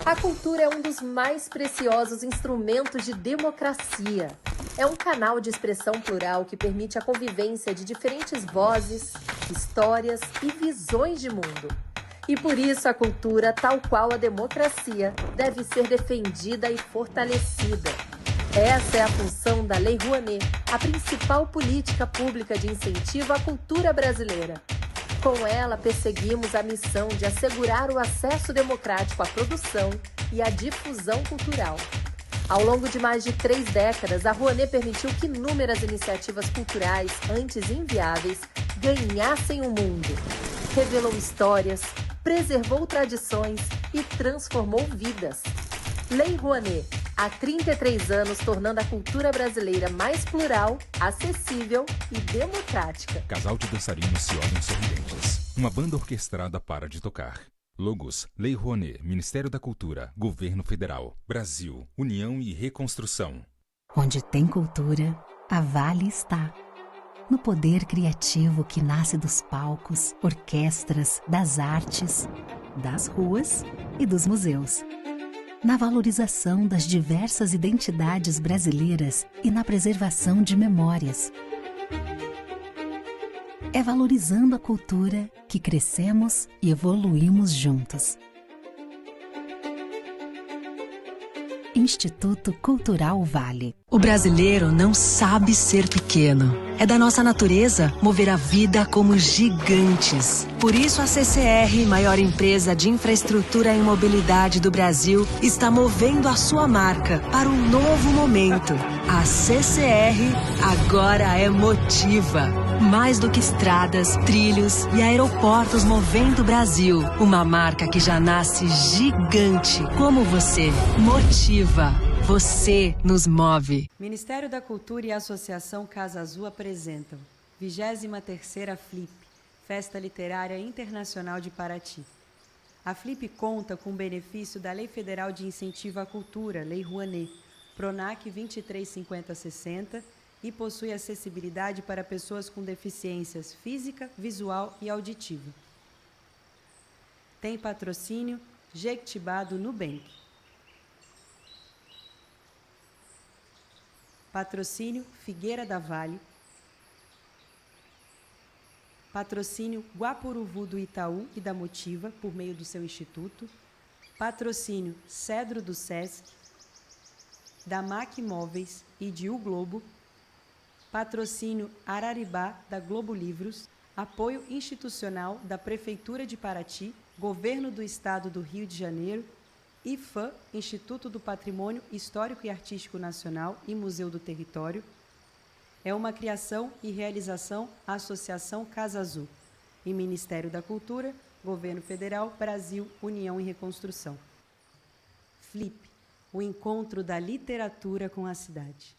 A cultura é um dos mais preciosos instrumentos de democracia. É um canal de expressão plural que permite a convivência de diferentes vozes, histórias e visões de mundo. E por isso a cultura, tal qual a democracia, deve ser defendida e fortalecida. Essa é a função da Lei Rouanet, a principal política pública de incentivo à cultura brasileira. Com ela, perseguimos a missão de assegurar o acesso democrático à produção e à difusão cultural. Ao longo de mais de 3 décadas, a Rouanet permitiu que inúmeras iniciativas culturais, antes inviáveis, ganhassem o mundo. Revelou histórias, preservou tradições e transformou vidas. Lei Rouanet, há 33 anos tornando a cultura brasileira mais plural, acessível e democrática. Casal de dançarinos se olham sorridentes. Uma banda orquestrada para de tocar. Logos: Lei Rouanet, Ministério da Cultura, Governo Federal, Brasil, União e Reconstrução. Onde tem cultura, a Vale está. No poder criativo que nasce dos palcos, orquestras, das artes, das ruas e dos museus. Na valorização das diversas identidades brasileiras e na preservação de memórias. É valorizando a cultura que crescemos e evoluímos juntos. Instituto Cultural Vale. O brasileiro não sabe ser pequeno. É da nossa natureza mover a vida como gigantes. Por isso a CCR, maior empresa de infraestrutura e mobilidade do Brasil, está movendo a sua marca para um novo momento. A CCR agora é Motiva. Mais do que estradas, trilhos e aeroportos movendo o Brasil. Uma marca que já nasce gigante, como você. Motiva. Você nos move. Ministério da Cultura e a Associação Casa Azul apresentam 23ª FLIP, Festa Literária Internacional de Paraty. A FLIP conta com o benefício da Lei Federal de Incentivo à Cultura, Lei Rouanet, PRONAC 235060, e possui acessibilidade para pessoas com deficiências física, visual e auditiva. Tem patrocínio Jequitibá do Nubank. Patrocínio Figueira da Vale. Patrocínio Guapuruvu do Itaú e da Motiva, por meio do seu instituto. Patrocínio Cedro do Sesc, da MAC Móveis e de O Globo. Patrocínio Araribá, da Globo Livros. Apoio institucional da Prefeitura de Paraty, Governo do Estado do Rio de Janeiro, IFAM, Instituto do Patrimônio Histórico e Artístico Nacional e Museu do Território. É uma criação e realização Associação Casa Azul e Ministério da Cultura, Governo Federal, Brasil, União e Reconstrução. FLIP, o encontro da literatura com a cidade.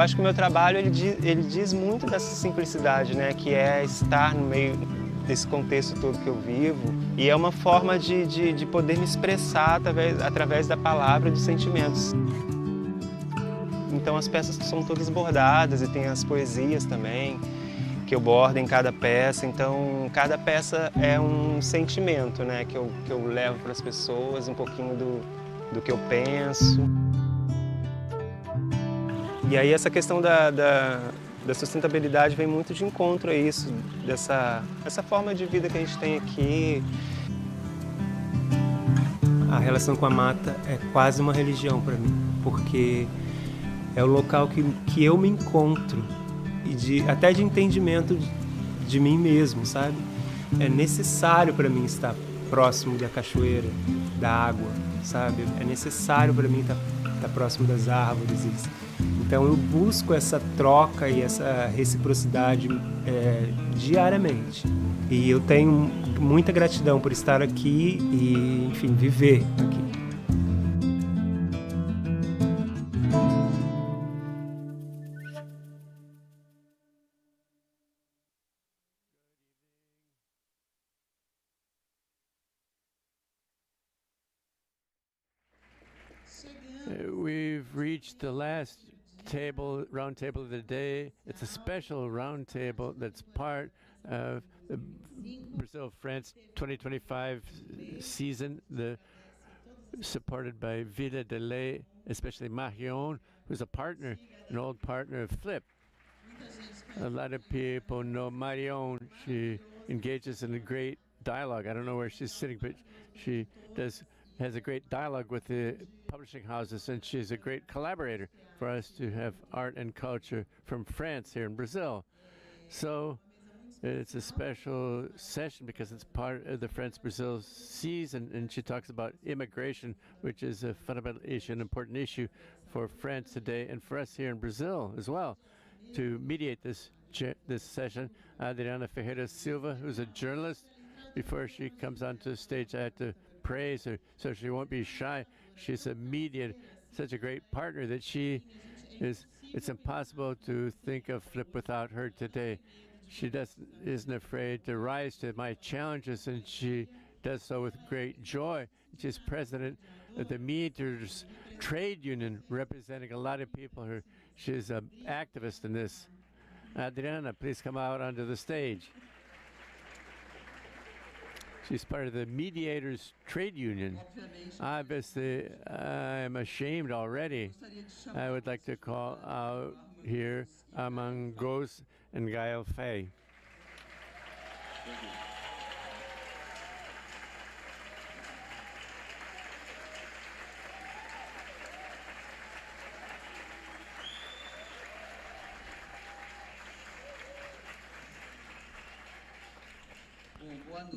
acho que o meu trabalho ele diz muito dessa simplicidade, né? Que é estar no meio desse contexto todo que eu vivo, e é uma forma de poder me expressar através da palavra e dos sentimentos. Então as peças são todas bordadas e tem as poesias também, que eu bordo em cada peça. Então cada peça é um sentimento, né? Que eu levo para as pessoas, um pouquinho do que eu penso. E aí essa questão da sustentabilidade vem muito de encontro a isso, essa forma de vida que a gente tem aqui. A relação com a mata é quase uma religião para mim, porque é o local que eu me encontro, e até de entendimento de mim mesmo, sabe? É necessário para mim estar próximo da cachoeira, da água, sabe? É necessário para mim estar próximo das árvores. Então eu busco essa troca e essa reciprocidade diariamente. E eu tenho muita gratidão por estar aqui e, enfim, viver aqui. We've reached the last round table of the day. It's a special round table that's part of the Brazil-France 2025 season, supported by Villa Gillet, especially Marion, who's a partner, an old partner of Flip. A lot of people know Marion. She engages in a great dialogue. I don't know where she's sitting, but she has a great dialogue with the publishing houses, and she's a great collaborator for us to have art and culture from France here in Brazil. So it's a special session because it's part of the France-Brazil season, and she talks about immigration, which is a fundamental issue, an important issue for France today and for us here in Brazil as well. To mediate this session, Adriana Ferreira Silva, who's a journalist. Before she comes onto the stage, I had to praise her so she won't be shy. She's a mediator, such a great partner that it's impossible to think of Flip without her today. She isn't afraid to rise to my challenges, and she does so with great joy. She's president of the Mediators Trade Union, representing a lot of people. She's an activist in this. Adriana, please come out onto the stage. She's part of the Mediators Trade Union. Obviously, I'm ashamed already. I would like to call out here among GauZ and Gaël Faye.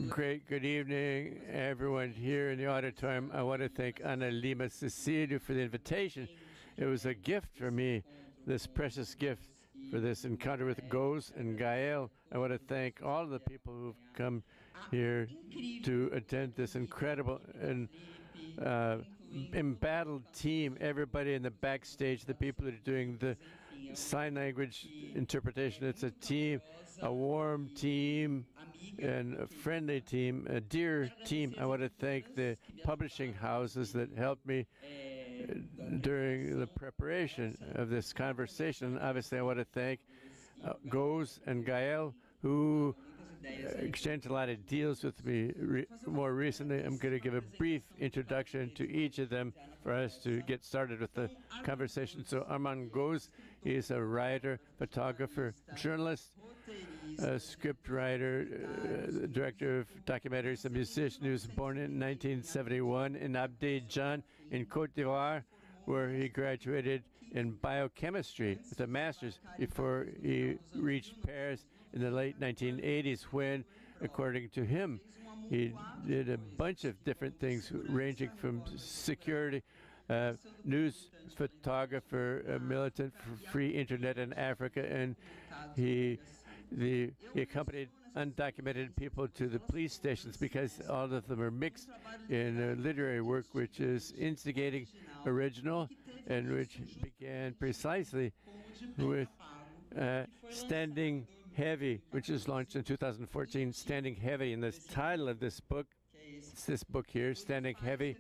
Great, good evening, everyone here in the auditorium. I want to thank Ana Lima Cecilio for the invitation. It was a gift for me, this precious gift for this encounter with GauZ and Gaël. I want to thank all of the people who've come here to attend this incredible and embattled team, everybody in the backstage, the people that are doing the sign language interpretation. It's a team, a warm team, and a friendly team, a dear team. I want to thank the publishing houses that helped me during the preparation of this conversation. Obviously, I want to thank GauZ and Gaël, who exchanged a lot of deals with me more recently. I'm going to give a brief introduction to each of them for us to get started with the conversation. So Armand GauZ, he is a writer, photographer, journalist, a script writer, director of documentaries, a musician. He was born in 1971 in Abidjan in Côte d'Ivoire, where he graduated in biochemistry with a master's before he reached Paris in the late 1980s when, according to him, he did a bunch of different things ranging from security, news photographer, a militant for free internet in Africa, and he accompanied undocumented people to the police stations because all of them are mixed in literary work, which is instigating, original, and which began precisely with Standing Heavy, which was launched in 2014, Standing Heavy. And the title of this book, it's this book here, Standing Heavy,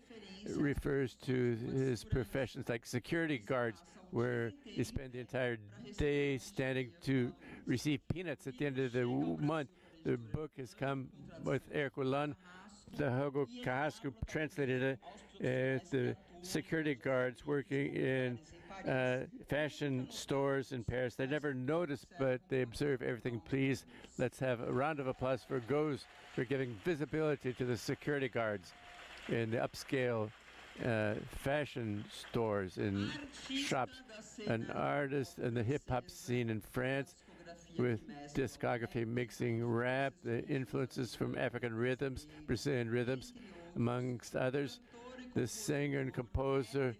refers to his professions like security guards, where he spent the entire day standing to receive peanuts at the end of the month. The book has come with Eric Wallon, the Hugo Carrasco translated it, the security guards working in fashion stores in Paris. They never notice, but they observe everything. Please, let's have a round of applause for GauZ for giving visibility to the security guards in the upscale fashion stores, in shops. An artist in the hip-hop scene in France with discography mixing rap, the influences from African rhythms, Brazilian rhythms, amongst others. The singer and composer,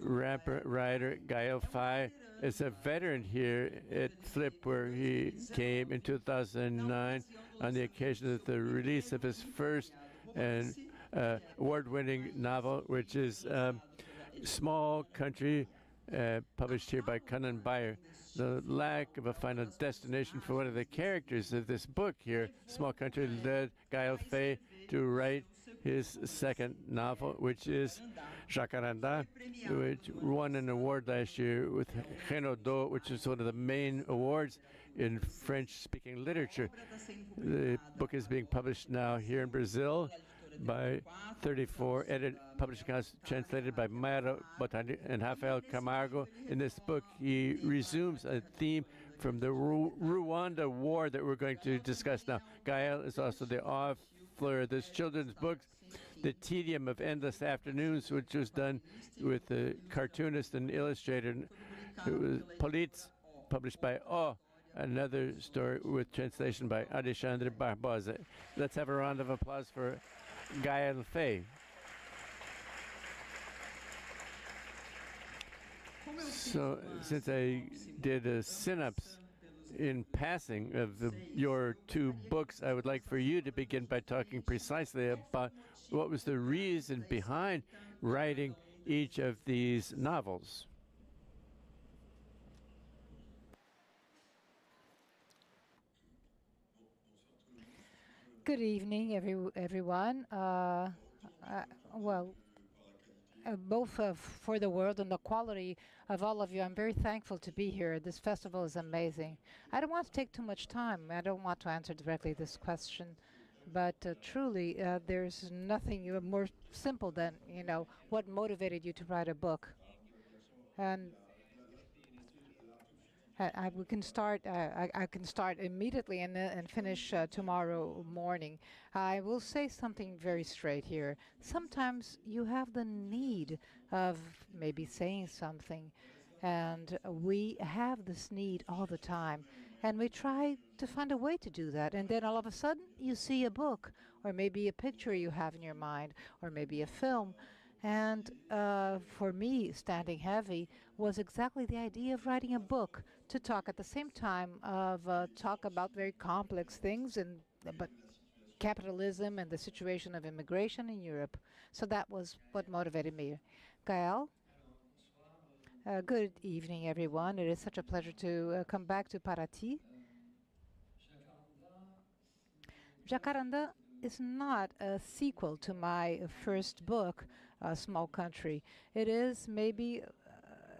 rapper, writer, Gaël Faye is a veteran here at Flip, where he came in 2009 on the occasion of the release of his first and award-winning novel, which is Small Country, published here by Conan Bayer. The lack of a final destination for one of the characters of this book here, Small Country, led Gaël Faye to write his second novel, which is Jacaranda, which won an award last year with Renaudot, which is one of the main awards in French-speaking literature. The book is being published now here in Brazil by 34 publishing house, translated by Mayra Botani and Rafael Camargo. In this book, he resumes a theme from the Rwanda war that we're going to discuss now. Gaël is also the author of this children's book, The Tedium of Endless Afternoons, which was done with the cartoonist and illustrator. It was Politz, published by another story with translation by Alexandre Barbosa. Let's have a round of applause for Gaël Faye. So, since I did a synopsis in passing of your two books, I would like for you to begin by talking precisely about what was the reason behind writing each of these novels. Good evening, everyone. Both for the world and the quality of all of you, I'm very thankful to be here. This festival is amazing. I don't want to take too much time. I don't want to answer directly this question, but truly, there's nothing more simple than, what motivated you to write a book. And we can start. I can start immediately and finish tomorrow morning. I will say something very straight here. Sometimes you have the need of maybe saying something, and we have this need all the time, and we try to find a way to do that. And then all of a sudden, you see a book, or maybe a picture you have in your mind, or maybe a film. And for me, Standing Heavy was exactly the idea of writing a book to talk at the same time of talk about very complex things, but capitalism and the situation of immigration in Europe. So that was what motivated me. Gaël? Good evening, everyone. It is such a pleasure to come back to Paraty. Jacaranda is not a sequel to my first book, Small Country. It is maybe,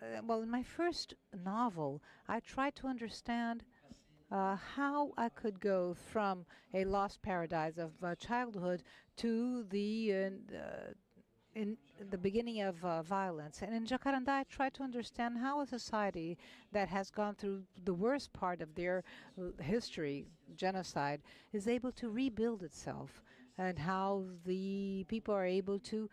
in my first novel, I tried to understand how I could go from a lost paradise of childhood to in the beginning of violence. And in Jacaranda, I tried to understand how a society that has gone through the worst part of their history, genocide, is able to rebuild itself, and how the people are able to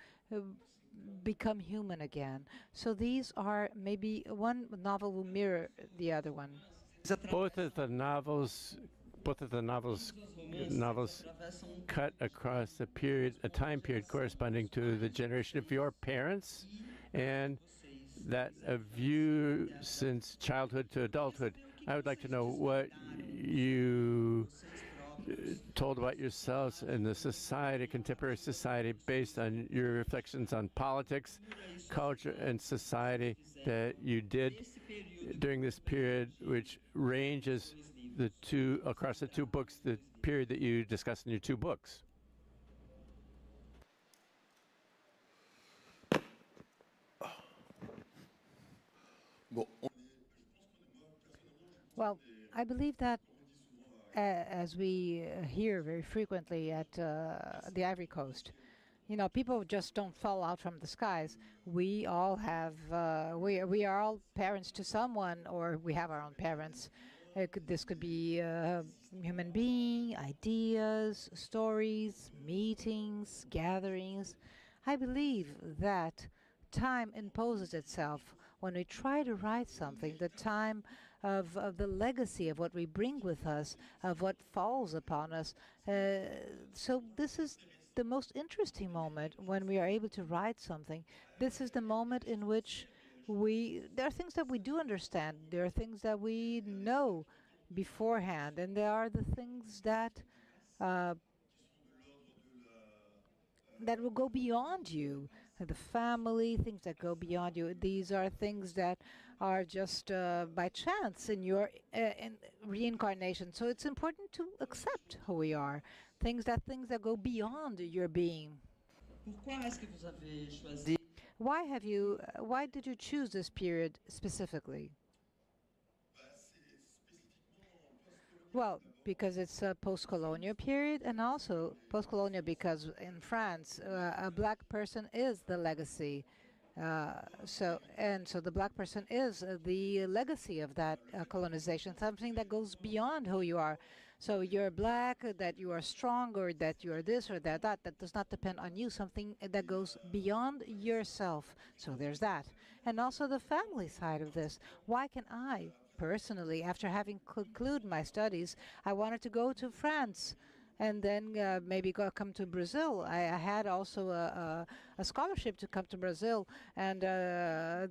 become human again. So these are maybe one novel will mirror the other one. Both of the novels cut across a time period corresponding to the generation of your parents, and that of you since childhood to adulthood. I would like to know what you told about yourselves and the society, contemporary society, based on your reflections on politics, culture, and society that you did during this period, which ranges across the two books, the period that you discussed in your two books. Well, I believe that as we hear very frequently at the Ivory Coast, you know, people just don't fall out from the skies. We all have, we are all parents to someone, or we have our own parents. This could be a human being, ideas, stories, meetings, gatherings. I believe that time imposes itself. When we try to write something, the time of the legacy of what we bring with us, of what falls upon us. So this is the most interesting moment when we are able to write something. This is the moment in which there are things that we do understand, there are things that we know beforehand, and there are the things that that will go beyond you, the family, things that go beyond you. These are things that are just by chance in your in reincarnation. So it's important to accept who we are, things that go beyond your being. Why did you choose this period specifically? Well, because it's a post-colonial period, and also post-colonial because in France, a black person is the legacy. So the black person is the legacy of that colonization, something that goes beyond who you are. So you're black, that you are strong, or that you are this or that, that does not depend on you, something that goes beyond yourself. So there's that. And also the family side of this. Why can I, personally, after having concluded my studies, I wanted to go to France and then maybe come to Brazil. I had also a scholarship to come to Brazil, and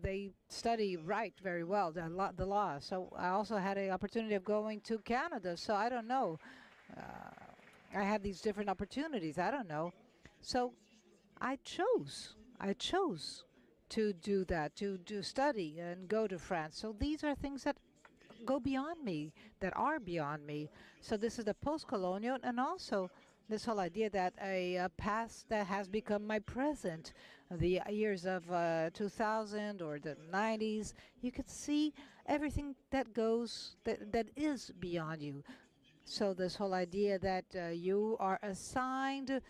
they study right very well, the law. So I also had an opportunity of going to Canada. So I don't know. I had these different opportunities. I don't know. So I chose to do that, to study and go to France. So these are things that go beyond me, that are beyond me. So this is the post-colonial, and also this whole idea that a past that has become my present, the years of 2000 or the 90s. You could see everything that goes, that is beyond you. So this whole idea that you are assigned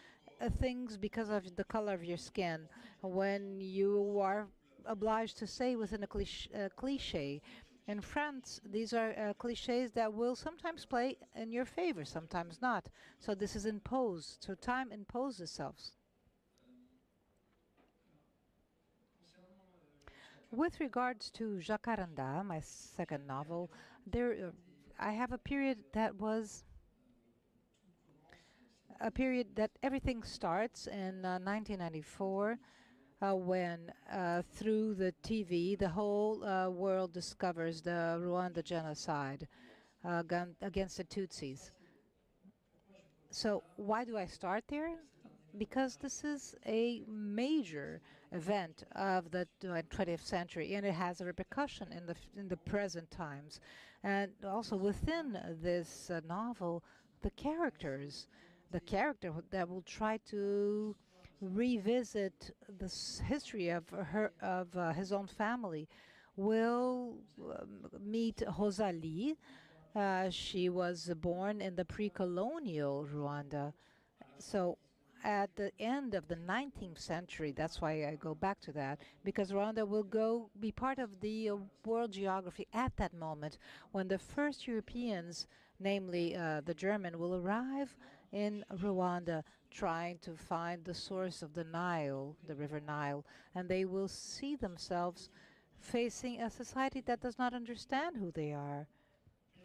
things because of the color of your skin, when you are obliged to say within a cliche. In France, these are cliches that will sometimes play in your favor, sometimes not. So this is imposed. So time imposes itself. With regards to Jacaranda, my second novel, I have a period that was a period that everything starts in 1994. When through the TV, the whole world discovers the Rwanda genocide against the Tutsis. So why do I start there? Because this is a major event of the 20th century, and it has a repercussion in the present times. And also within this novel, the character that will try to revisit the history of his own family will meet Rosalie. She was born in the pre-colonial Rwanda. So at the end of the 19th century, that's why I go back to that, because Rwanda will be part of the world geography at that moment when the first Europeans, namely the German, will arrive in Rwanda trying to find the source of the Nile, the River Nile, and they will see themselves facing a society that does not understand who they are.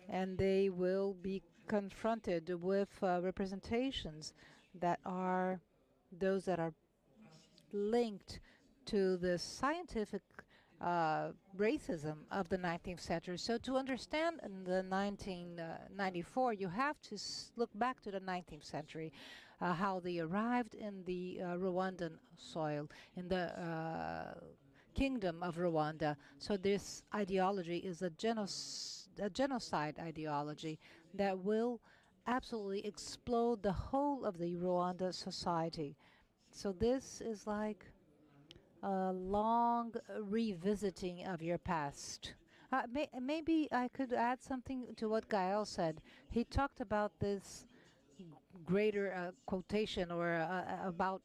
And they will be confronted with representations that are those that are linked to the scientific racism of the 19th century. So to understand in the 1994, you have to look back to the 19th century, how they arrived in the Rwandan soil, in the kingdom of Rwanda. So this ideology is a genocide ideology that will absolutely explode the whole of the Rwanda society. So this is like a long revisiting of your past. Maybe I could add something to what Gaël said. He talked about this greater quotation or about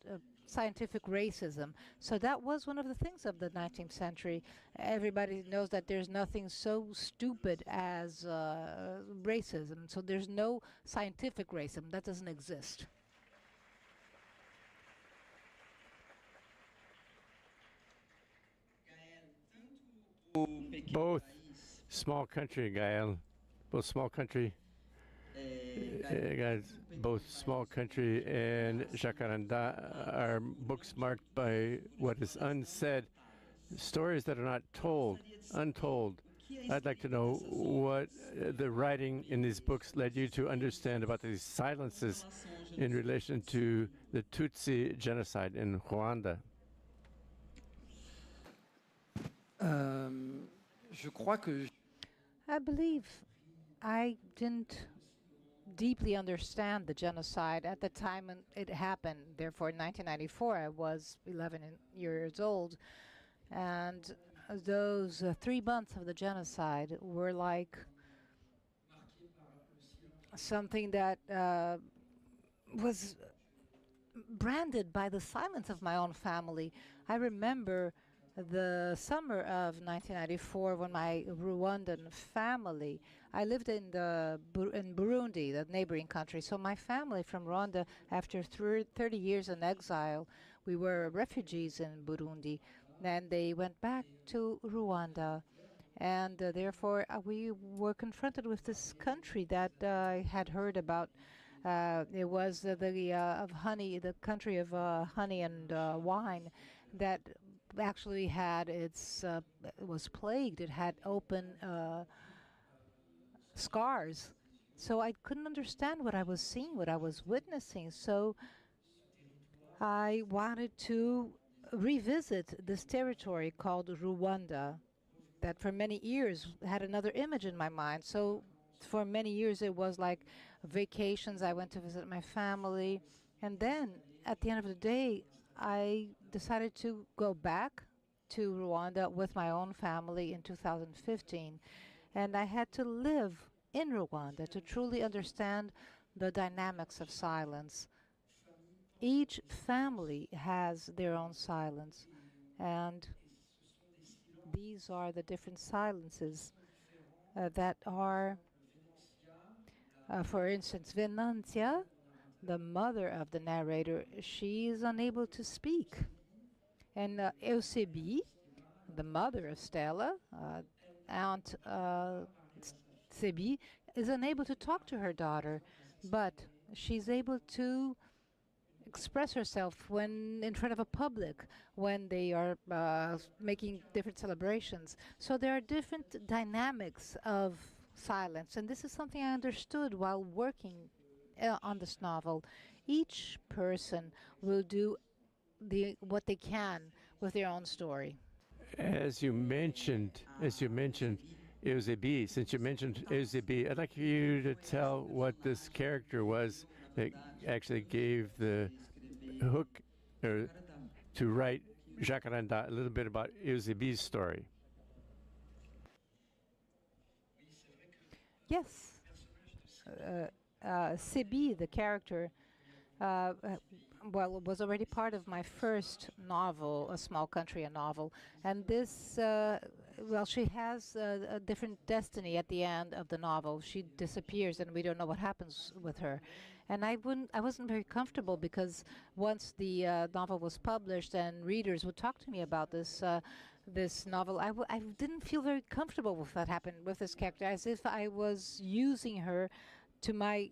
scientific racism. So that was one of the things of the 19th century. Everybody knows that there's nothing so stupid as racism. So there's no scientific racism. That doesn't exist. Both small country, Gaël, both small country, guys, both small country and Jacaranda are books marked by what is unsaid, stories that are not told, untold. I'd like to know what the writing in these books led you to understand about these silences in relation to the Tutsi genocide in Rwanda. I believe I didn't deeply understand the genocide at the time when it happened. Therefore, in 1994, I was 11 years old. And those 3 months of the genocide were like something that was branded by the silence of my own family. I remember the summer of 1994 when my Rwandan family, I lived in Burundi, the neighboring country. So my family from Rwanda, after 30 years in exile, we were refugees in Burundi. And they went back to Rwanda. And therefore, we were confronted with this country that I had heard about. It was of honey, the country of honey and wine that actually had its, was plagued. It had open scars. So I couldn't understand what I was seeing, what I was witnessing. So I wanted to revisit this territory called Rwanda that for many years had another image in my mind. So for many years it was like vacations. I went to visit my family. And then at the end of the day, I decided to go back to Rwanda with my own family in 2015. And I had to live in Rwanda to truly understand the dynamics of silence. Each family has their own silence, and these are the different silences that are, for instance, Venantia, the mother of the narrator, she is unable to speak. And Eusebi, the mother of Stella, Aunt Sebi, is unable to talk to her daughter, but she's able to express herself when in front of a public, when they are making different celebrations. So there are different dynamics of silence, and this is something I understood while working on this novel. Each person will do what they can with their own story. As you mentioned, Eusebi, since you mentioned Eusebi, I'd like you to tell what this character was that actually gave the hook to write Jacaranda, a little bit about Eusebi's story. Yes. Sebi, the character, well, it was already part of my first novel, A Small Country, a novel. And this, well, she has a different destiny at the end of the novel. She disappears and we don't know what happens with her. And I wasn't very comfortable because once the novel was published and readers would talk to me about this this novel, I didn't feel very comfortable with what happened with this character, as if I was using her to my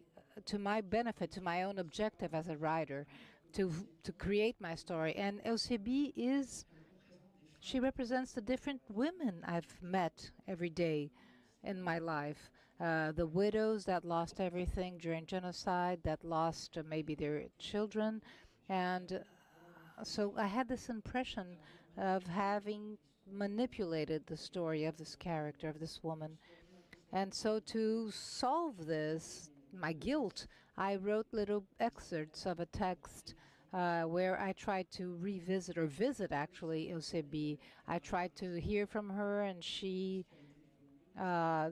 benefit, to my own objective as a writer, to create my story. And Eusebi is she represents the different women I've met every day in my life. The widows that lost everything during genocide, that lost maybe their children. And so I had this impression of having manipulated the story of this character, of this woman. And so to solve this, my guilt, I wrote little excerpts of a text where I tried to revisit or visit actually Eusebi. I tried to hear from her, and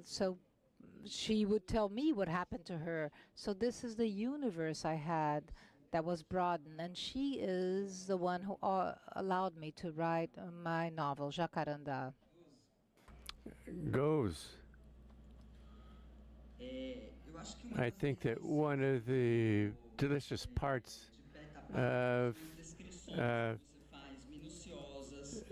so she would tell me what happened to her. So this is the universe I had that was broadened, and she is the one who allowed me to write my novel, Jacarandá. GauZ. I think that one of the delicious parts of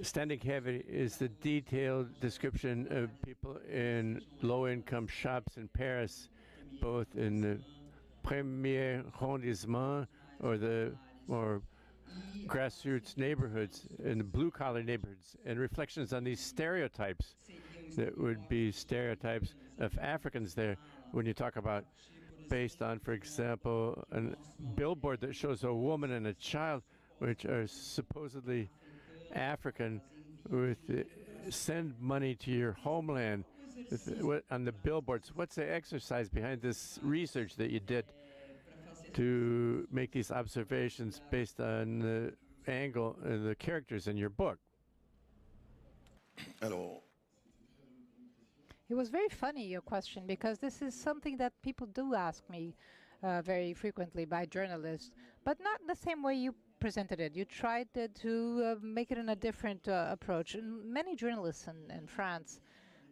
Standing Heavy is the detailed description of people in low-income shops in Paris, both in the premier arrondissement or the more grassroots neighborhoods, in the blue-collar neighborhoods, and reflections on these stereotypes that would be stereotypes of Africans there when you talk about based on, for example, a billboard that shows a woman and a child which are supposedly African with send money to your homeland on the billboards. What's the exercise behind this research that you did to make these observations based on the angle and the characters in your book? It was very funny, your question, because this is something that people do ask me very frequently by journalists, but not the same way you presented it. You tried to make it in a different approach. And many journalists in France,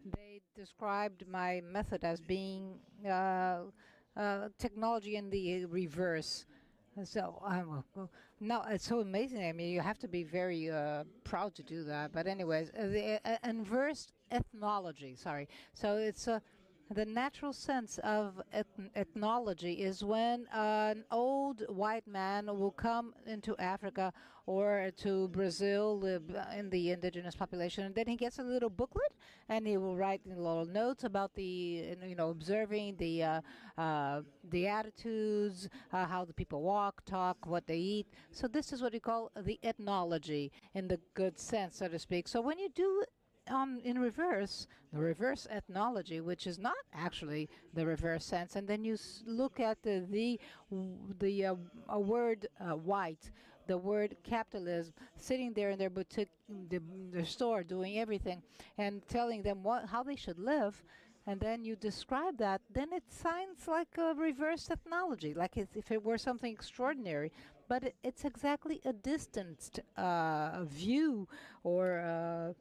they described my method as being technology in the reverse. So no, it's so amazing. I mean, you have to be very proud to do that. But anyways, the inverse ethnology. Sorry. So it's the natural sense of ethnology is when an old white man will come into Africa or to Brazil in the indigenous population, and then he gets a little booklet and he will write little notes about the, observing the attitudes, how the people walk, talk, what they eat. So this is what we call the ethnology in the good sense, so to speak. So when you do in reverse, the reverse ethnology, which is not actually the reverse sense, and then you look at the word white, the word capitalism, sitting there in their boutique, their store, doing everything, and telling them how they should live, and then you describe that, then it sounds like a reverse ethnology, like if it were something extraordinary. But it's exactly a distanced view or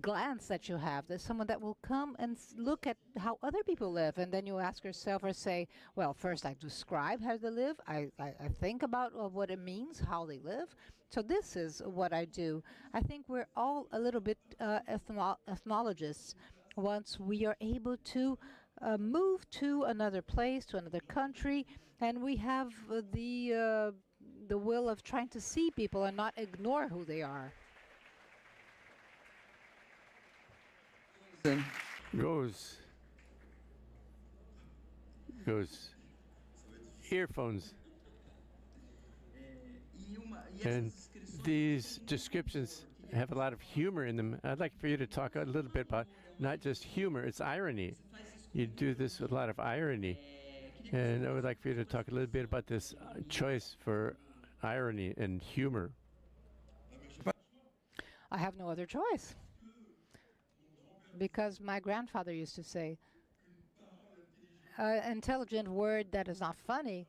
glance that you have. There's someone that will come and look at how other people live, and then you ask yourself or say, well, first I describe how they live, I think about what it means, how they live. So this is what I do. I think we're all a little bit ethnologists once we are able to move to another place, to another country, and we have the will of trying to see people and not ignore who they are. GauZ. Earphones. And these descriptions have a lot of humor in them. I'd like for you to talk a little bit about not just humor, it's irony. You do this with a lot of irony. And I would like for you to talk a little bit about this choice for irony and humor. I have no other choice. Because my grandfather used to say, an intelligent word that is not funny,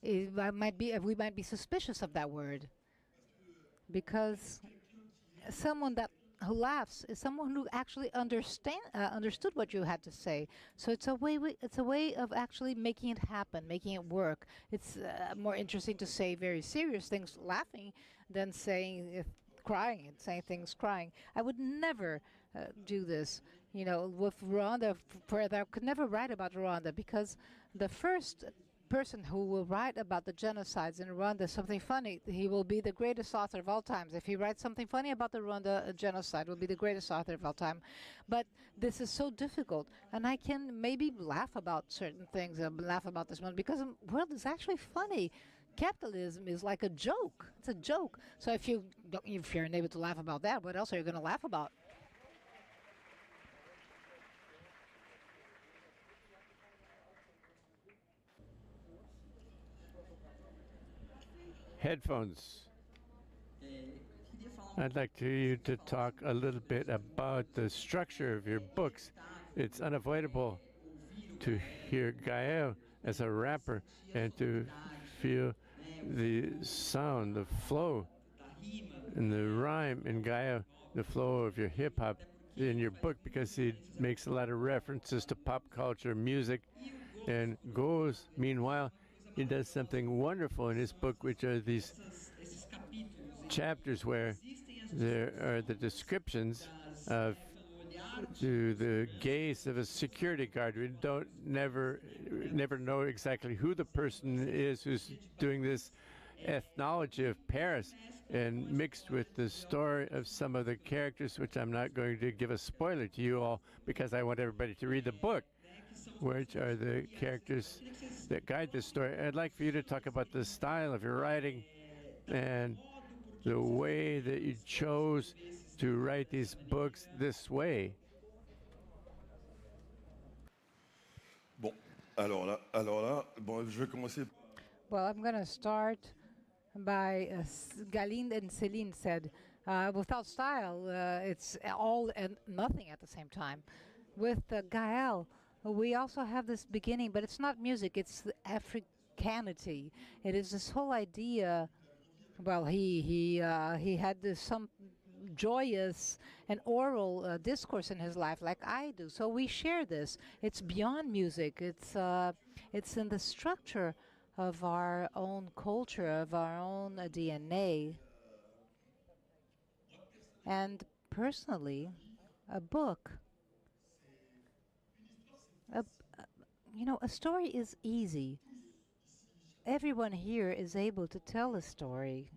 we might be suspicious of that word. Because someone who laughs is someone who actually understood what you had to say. So it's a way of actually making it happen, making it work. It's more interesting to say very serious things laughing than saying crying and saying things crying. I would never do this, with Rwanda. I could never write about Rwanda because the first person who will write about the genocides in Rwanda something funny, he will be the greatest author of all times. If he writes something funny about the Rwanda genocide, will be the greatest author of all time. But this is so difficult, and I can maybe laugh about certain things, laugh about this one, because the world is actually funny. Capitalism is like a joke. It's a joke. So if you're unable to laugh about that, what else are you going to laugh about? Headphones. I'd like you to talk a little bit about the structure of your books. It's unavoidable to hear Gaël as a rapper and to feel the sound, the flow, and the rhyme in Gaël, the flow of your hip-hop in your book, because he makes a lot of references to pop culture, music, and GauZ, meanwhile, he does something wonderful in his book, which are these chapters where there are the descriptions of the gaze of a security guard. We don't never know exactly who the person is who's doing this ethnology of Paris, and mixed with the story of some of the characters, which I'm not going to give a spoiler to you all because I want everybody to read the book, which are the characters that guide this story. I'd like for you to talk about the style of your writing and the way that you chose to write these books this way. Bon, alors là, bon, je vais commencer. Well, I'm going to start by Galine and Céline said, without style, it's all and nothing at the same time. With Gaël, we also have this beginning, but it's not music, it's the Africanity. It is this whole idea. Well, he had some joyous and oral discourse in his life, like I do. So we share this. It's beyond music. It's in the structure of our own culture, of our own DNA. And personally, a book. A story is easy. Everyone here is able to tell a story.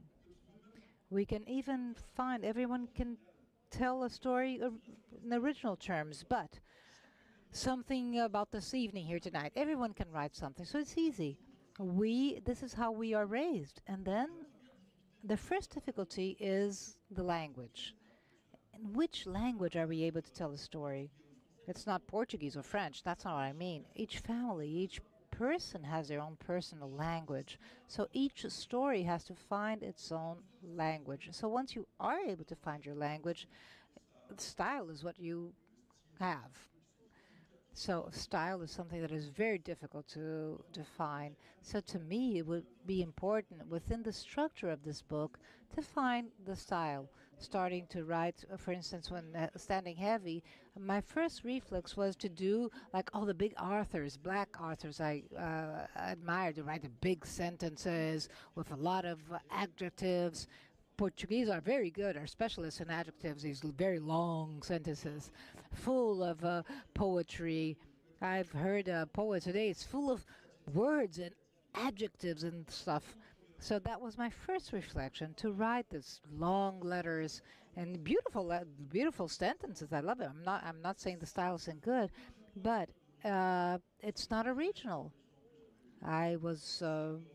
We can even find everyone can tell a story in original terms, but something about this evening here tonight, everyone can write something, so it's easy. This is how we are raised. And then the first difficulty is the language. In which language are we able to tell a story? It's not Portuguese or French, that's not what I mean. Each family, each person has their own personal language. So each story has to find its own language. So once you are able to find your language, style is what you have. So style is something that is very difficult to define. So to me, it would be important within the structure of this book to find the style. Starting to write, for instance, when Standing Heavy, my first reflex was to do like all the big authors, black authors I admire, to write the big sentences with a lot of adjectives. Portuguese are very good, are specialists in adjectives, these very long sentences, full of poetry. I've heard a poet today, it's full of words and adjectives and stuff. So that was my first reflection, to write these long letters and beautiful sentences. I love it. I'm not saying the style isn't good, but it's not original. I was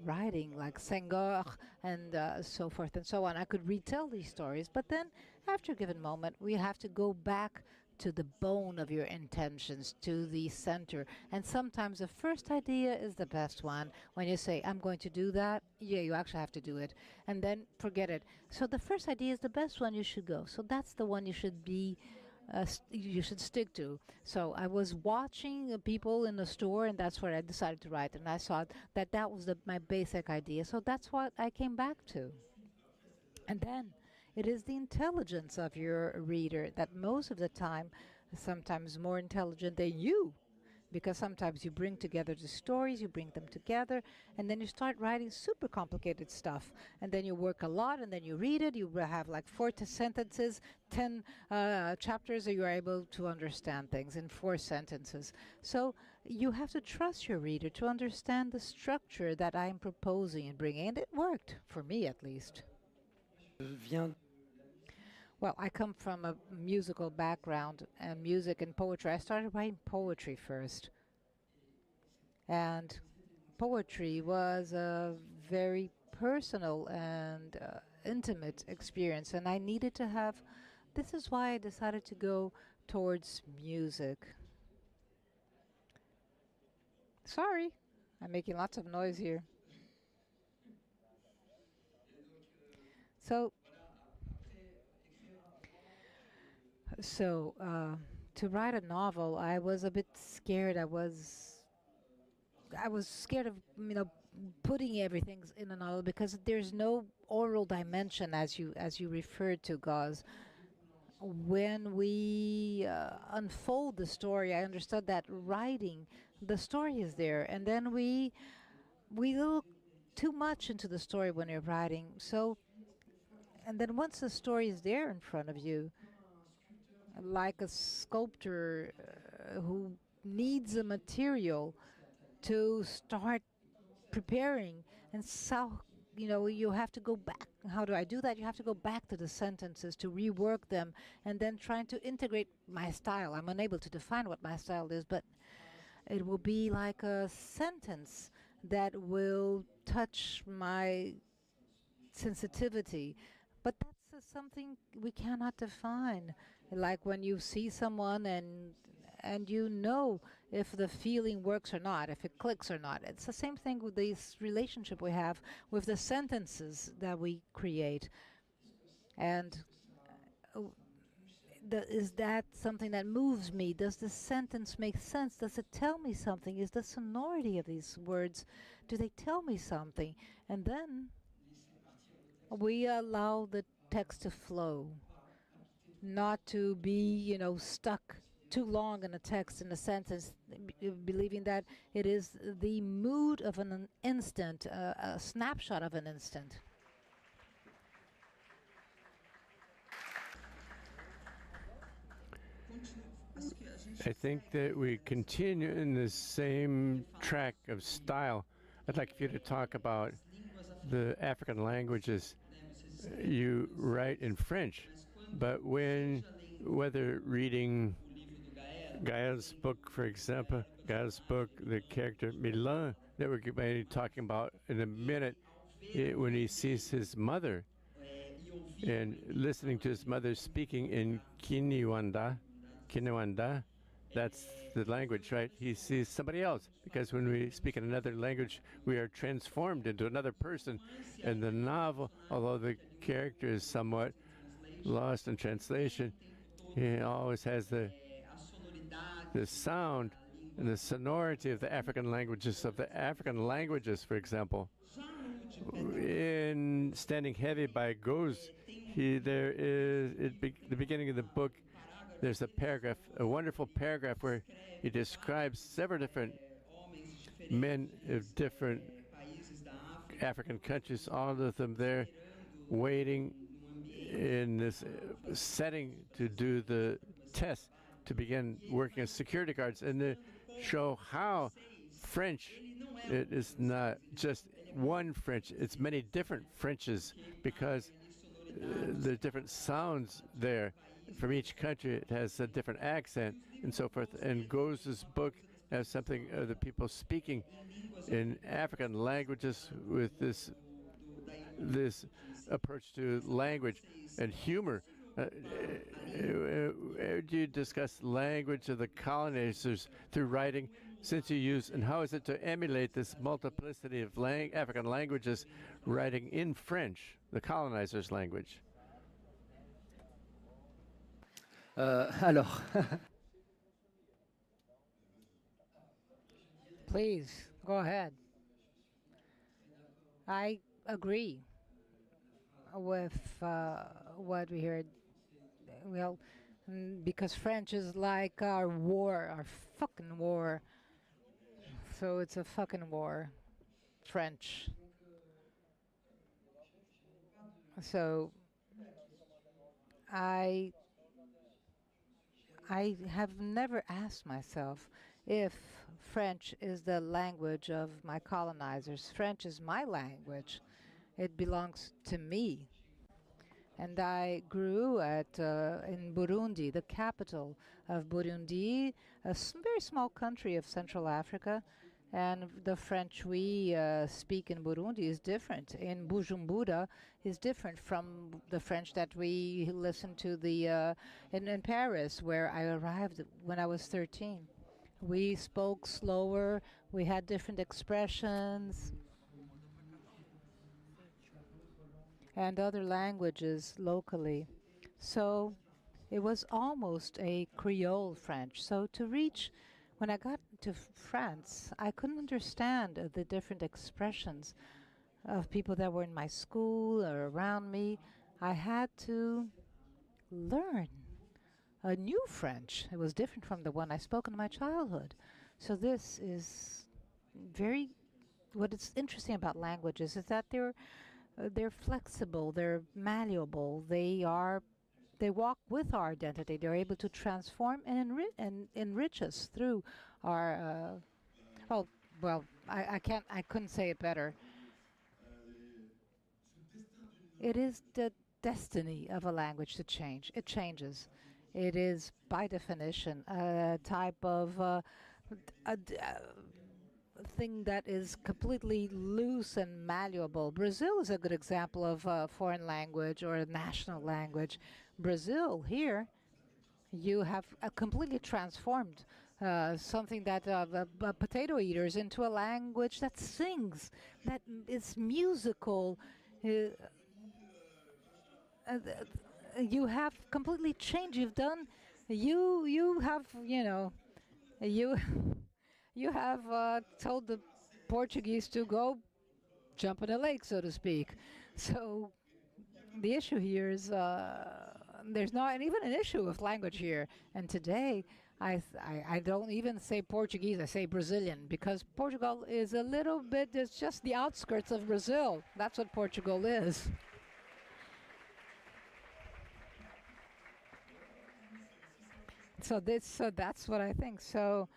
writing like Senghor and so forth and so on. I could retell these stories, but then after a given moment, we have to go back to the bone of your intentions, to the center. And sometimes the first idea is the best one. When you say, I'm going to do that, yeah, you actually have to do it. And then forget it. So the first idea is the best one, you should go. So that's the one you should be, you should stick to. So I was watching people in the store, and that's what I decided to write. And I saw that was my basic idea. So that's what I came back to. And then it is the intelligence of your reader that most of the time, sometimes more intelligent than you, because sometimes you bring together the stories, you bring them together, and then you start writing super complicated stuff. And then you work a lot, and then you read it. You have like 40 sentences, 10 chapters, and you are able to understand things in 4 sentences. So you have to trust your reader to understand the structure that I'm proposing and bringing, and it worked, for me at least. Well, I come from a musical background, and music and poetry. I started writing poetry first. And poetry was a very personal and intimate experience, and I needed to have. This is why I decided to go towards music. Sorry, I'm making lots of noise here. So, to write a novel, I was a bit scared. I was scared of, putting everything in a novel because there's no oral dimension, as you referred to, GauZ. When we unfold the story, I understood that writing the story is there, and then we look too much into the story when you're writing. So, and then once the story is there in front of you, like a sculptor who needs a material to start preparing, and so you have to go back. How do I do that? You have to go back to the sentences to rework them, and then trying to integrate my style. I'm unable to define what my style is, but it will be like a sentence that will touch my sensitivity. But that's something we cannot define. Like when you see someone and you know if the feeling works or not, if it clicks or not. It's the same thing with this relationship we have with the sentences that we create. And is that something that moves me? Does the sentence make sense? Does it tell me something? Is the sonority of these words, do they tell me something? And then we allow the text to flow, not to be, stuck too long in a text, in a sentence, believing that it is the mood of an instant, a snapshot of an instant. I think that we continue in the same track of style. I'd like you to talk about the African languages. You write in French, but whether reading Gaël's book, for example, Gaël's book, the character Milan, that we're going to be talking about in a minute, when he sees his mother and listening to his mother speaking in Kinyarwanda, that's the language, right? He sees somebody else, because when we speak in another language, we are transformed into another person. And the novel, although the character is somewhat lost in translation, he always has the sound and the sonority of the African languages, for example. In Standing Heavy by GauZ, there is, the beginning of the book, there's a paragraph, a wonderful paragraph where he describes several different men of different African countries, all of them there waiting in this setting to do the test, to begin working as security guards, and to show how French, it is not just one French, it's many different Frenches, because there's different sounds there. From each country, it has a different accent and so forth. And GauZ's book has something of the people speaking in African languages with this approach to language and humor. Do you discuss language of the colonizers through writing, since you use, and how is it to emulate this multiplicity of African languages, writing in French, the colonizers' language? Alors. Please, go ahead. I agree with what we heard. Well, because French is like our war, our fucking war. So it's a fucking war. French. So I have never asked myself if French is the language of my colonizers. French is my language. It belongs to me. And I grew in Burundi, the capital of Burundi, a very small country of Central Africa. And the French we speak in Burundi is different. In Bujumbura is different from the French that we listen to in Paris, where I arrived when I was 13. We spoke slower. We had different expressions and other languages locally. So it was almost a Creole French. So when I got to France, I couldn't understand the different expressions of people that were in my school or around me. I had to learn a new French. It was different from the one I spoke in my childhood. So this is what is interesting about languages is that they're flexible, they're malleable, they walk with our identity. They're able to transform and enrich us through our. I couldn't say it better. It is the destiny of a language to change. It changes. It is, by definition, a type of thing that is completely loose and malleable. Brazil is a good example of a foreign language or a national language. Brazil, here, you have completely transformed something that potato eaters into a language that sings, that is musical. You have completely changed. You have told the Portuguese to go jump in a lake, so to speak. So the issue here is there's not even an issue with language here. And today, I don't even say Portuguese, I say Brazilian, because Portugal is a little bit, it's just the outskirts of Brazil. That's what Portugal is. So that's what I think. So,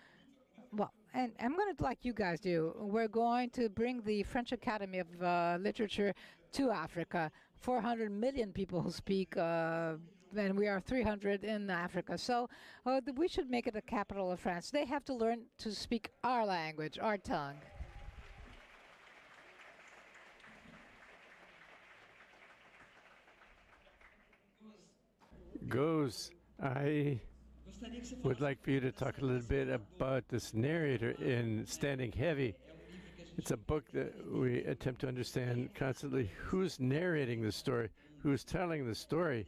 well, and I'm going to, like you guys do, we're going to bring the French Academy of Literature to Africa. 400 million people who speak, and we are 300 in Africa. So we should make it the capital of France. They have to learn to speak our language, our tongue. GauZ, I would like for you to talk a little bit about this narrator in Standing Heavy. It's a book that we attempt to understand constantly who's narrating the story, who's telling the story.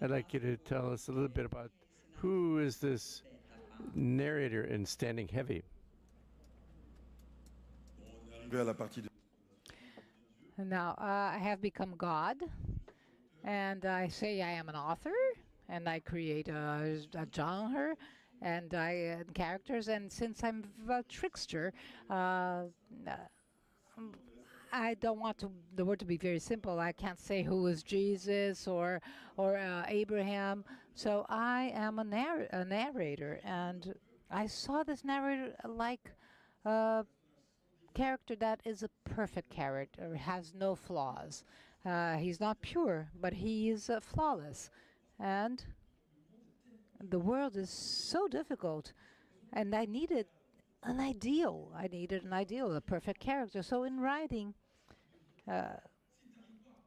I'd like you to tell us a little bit about who is this narrator in Standing Heavy. Now, I have become God, and I say I am an author, and I create a genre, and characters, and since I'm a trickster, I don't want the word to be very simple. I can't say who is Jesus or Abraham. So I am a narrator, and I saw this narrator like a character that is a perfect character, has no flaws. He's not pure, but he is flawless. And the world is so difficult, and I needed an ideal. A perfect character. So in writing,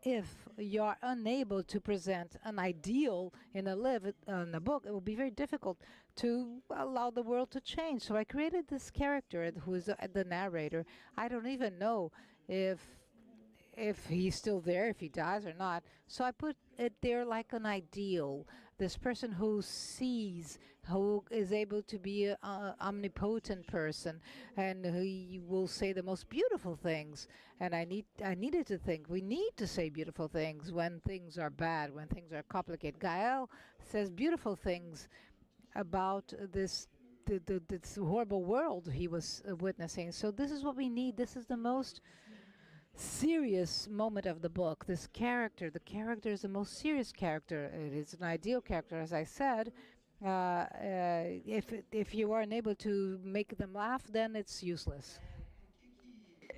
if you're unable to present an ideal in a book, it will be very difficult to allow the world to change. So I created this character who is the narrator. I don't even know if he's still there, if he dies or not. So I put it there like an ideal. This person who sees, who is able to be an omnipotent person, and he will say the most beautiful things. And I needed to think, we need to say beautiful things when things are bad, when things are complicated. Gaël says beautiful things about this this horrible world he was witnessing. So this is what we need. This is the most serious moment of the book. This character, the character is the most serious character. It is an ideal character, as I said. If you are unable to make them laugh, then it's useless.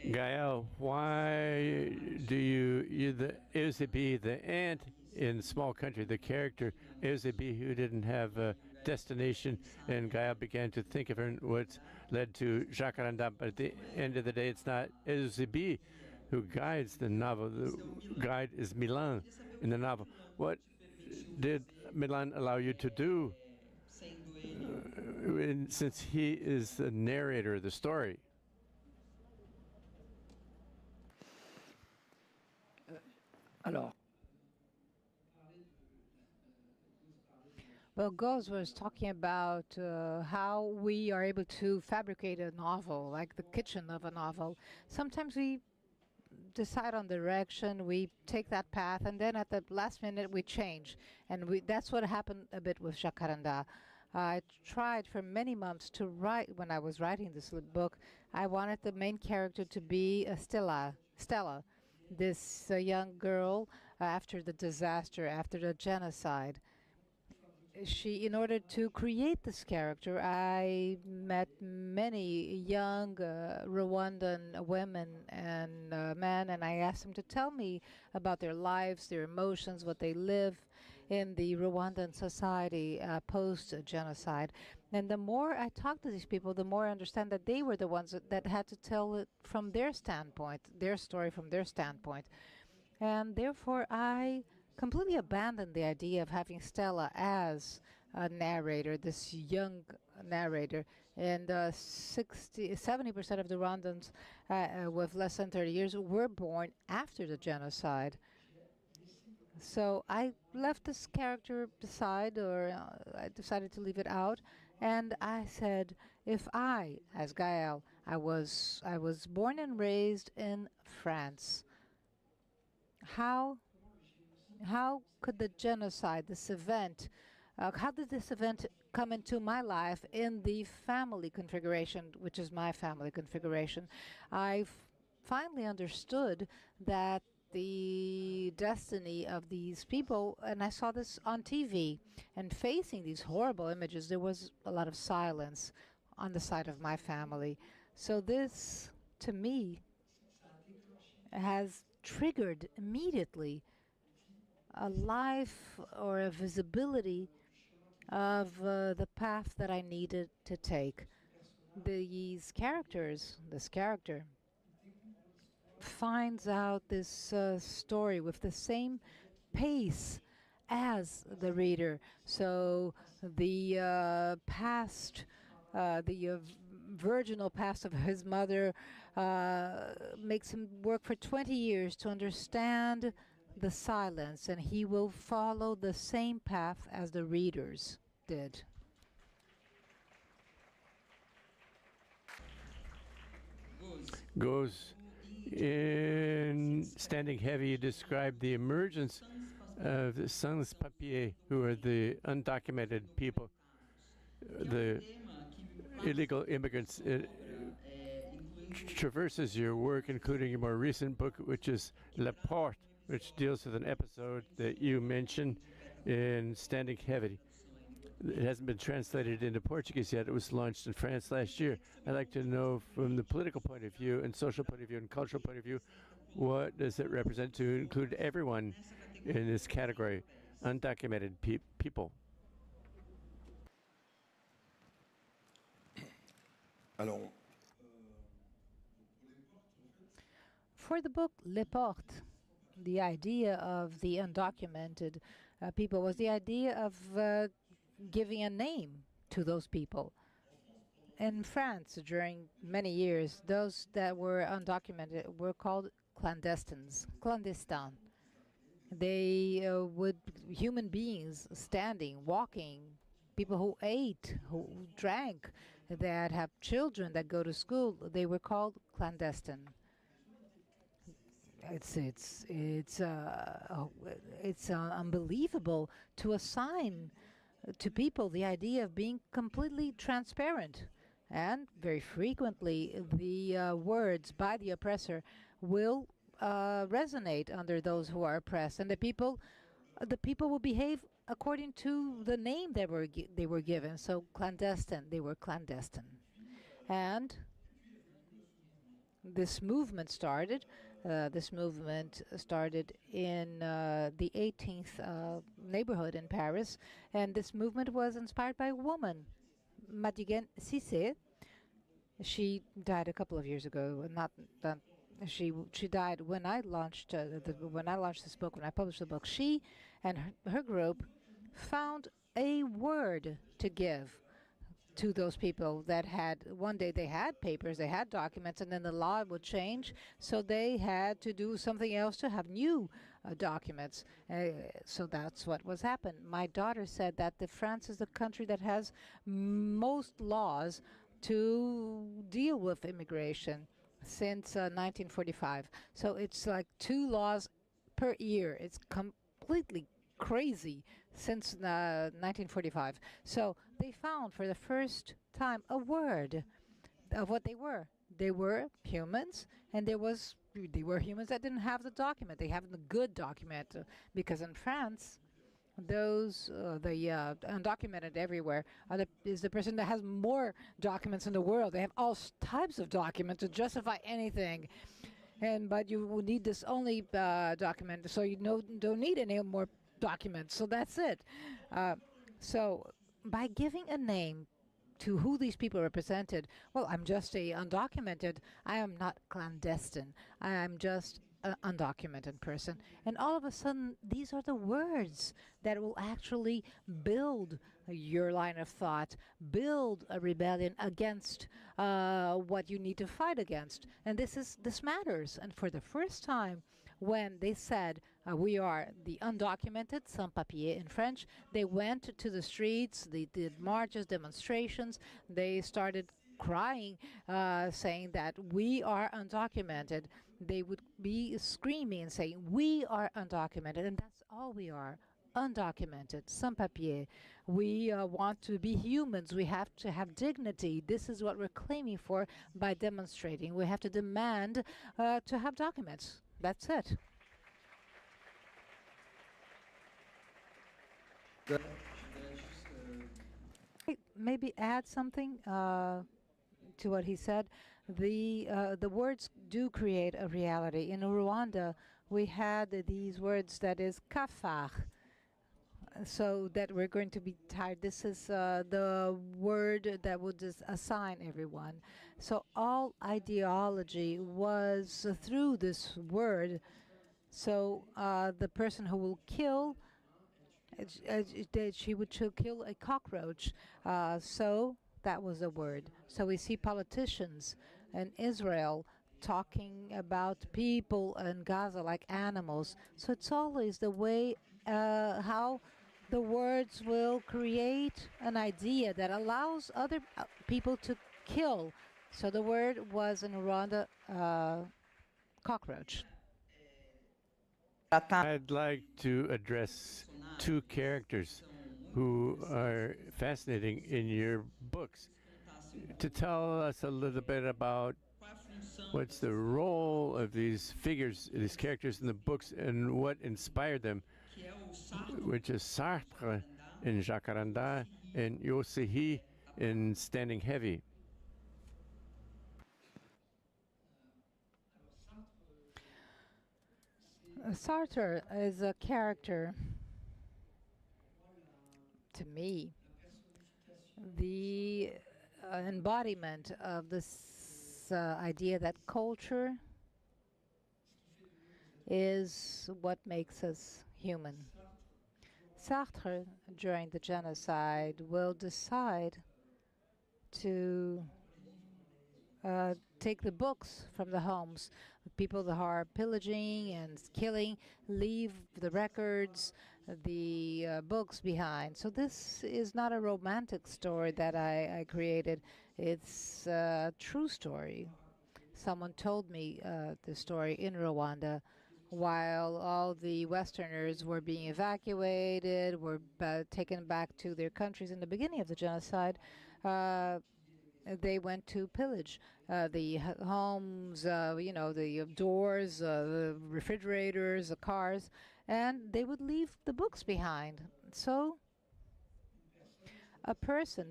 Gaël, why do you the Eusebi, the ant in Small Country, the character Eusebi who didn't have a destination, and Gaël began to think of her and what led to Jacaranda, but at the end of the day, it's not Eusebi who guides the novel. The guide is Milan in the novel. What did Milan allow you to do since he is the narrator of the story? Alors, Well, GauZ was talking about how we are able to fabricate a novel, like the kitchen of a novel. Sometimes we decide on direction, we take that path, and then at the last minute we change. And that's what happened a bit with Jacaranda. I tried for many months to write, when I was writing this book, I wanted the main character to be Stella, this young girl after the disaster, after the genocide. In order to create this character, I met many young Rwandan women and men, and I asked them to tell me about their lives, their emotions, what they live in the Rwandan society post-genocide. And the more I talk to these people, the more I understand that they were the ones that had to tell it from their standpoint, their story from their standpoint. And therefore, I completely abandoned the idea of having Stella as a narrator, this young narrator. And 70% of the Rwandans with less than 30 years were born after the genocide. So I left this character aside, or I decided to leave it out. And I said, if I, as Gaël, I was born and raised in France, how could the genocide, this event, how did this event come into my life in the family configuration, which is my family configuration? I finally understood that the destiny of these people, and I saw this on TV, and facing these horrible images, there was a lot of silence on the side of my family. So this, to me, has triggered immediately a life or a visibility of the path that I needed to take. This character finds out this story with the same pace as the reader. So the past, the virginal past of his mother makes him work for 20 years to understand the silence, and he will follow the same path as the readers did. GauZ, in Standing Heavy, you described the emergence of the sans-papiers, who are the undocumented people, the illegal immigrants. It traverses your work, including your more recent book, which is La Porte, which deals with an episode that you mentioned in Standing Heavy. It hasn't been translated into Portuguese yet. It was launched in France last year. I'd like to know, from the political point of view and social point of view and cultural point of view, what does it represent to include everyone in this category, undocumented people? Alors, for the book Les Portes, the idea of the undocumented people was the idea of giving a name to those people. In France, during many years, those that were undocumented were called clandestines, clandestins. They would human beings standing, walking, people who ate, who drank, that have children that go to school. They were called clandestine. It's unbelievable to assign to people the idea of being completely transparent. And very frequently, the words by the oppressor will resonate under those who are oppressed, and the people will behave according to the name they were given. So clandestine, they were clandestine, and this movement started. This movement started in the 18th neighborhood in Paris, and this movement was inspired by a woman, Madigan Cissé. She died a couple of years ago. Not that she died when I launched this book. When I published the book, she and her group found a word to give to those people that had one day they had papers, they had documents, and then the law would change, so they had to do something else to have new documents. So that's what was happened. My daughter said that France is the country that has most laws to deal with immigration since 1945. So it's like 2 laws per year. It's completely crazy since 1945. So they found for the first time a word of what they were. They were humans, and they were humans that didn't have the document. They have the good document, because in France, those the undocumented everywhere is the person that has more documents in the world. They have all types of documents to justify anything, but you will need this only document, so you don't need any more documents. So that's it. So by giving a name to who these people represented, well, I'm just a undocumented. I am not clandestine. I am just an undocumented person. And all of a sudden, these are the words that will actually build your line of thought, build a rebellion against what you need to fight against. And this matters. And for the first time, when they said we are the undocumented, sans-papiers in French, they went to the streets, they did marches, demonstrations, they started crying, saying that we are undocumented. They would be screaming and saying, we are undocumented, and that's all we are, undocumented, sans-papiers. We want to be humans. We have to have dignity. This is what we're claiming for by demonstrating. We have to demand to have documents. That's it. Maybe add something to what he said. The words do create a reality. In Rwanda, we had these words that is kafar, so that we're going to be tired. This is the word that would assign everyone. So all ideology was through this word. So the person who will kill, she would kill a cockroach. So that was a word. So we see politicians in Israel talking about people in Gaza like animals. So it's always the way how the words will create an idea that allows other people to kill. So the word was in Rwanda cockroach. I'd like to address 2 characters who are fascinating in your books. To tell us a little bit about what's the role of these figures, these characters in the books, and what inspired them, which is Sartre in Jacaranda and Yosehi in Standing Heavy. Sartre is a character, to me, the embodiment of this idea that culture is what makes us human. Sartre, during the genocide, will decide to take the books from the homes. People that are pillaging and killing leave the records, the books behind. So this is not a romantic story that I created. It's a true story. Someone told me the story in Rwanda while all the Westerners were being evacuated, were taken back to their countries in the beginning of the genocide. They went to pillage the homes, the doors, the refrigerators, the cars, and they would leave the books behind. So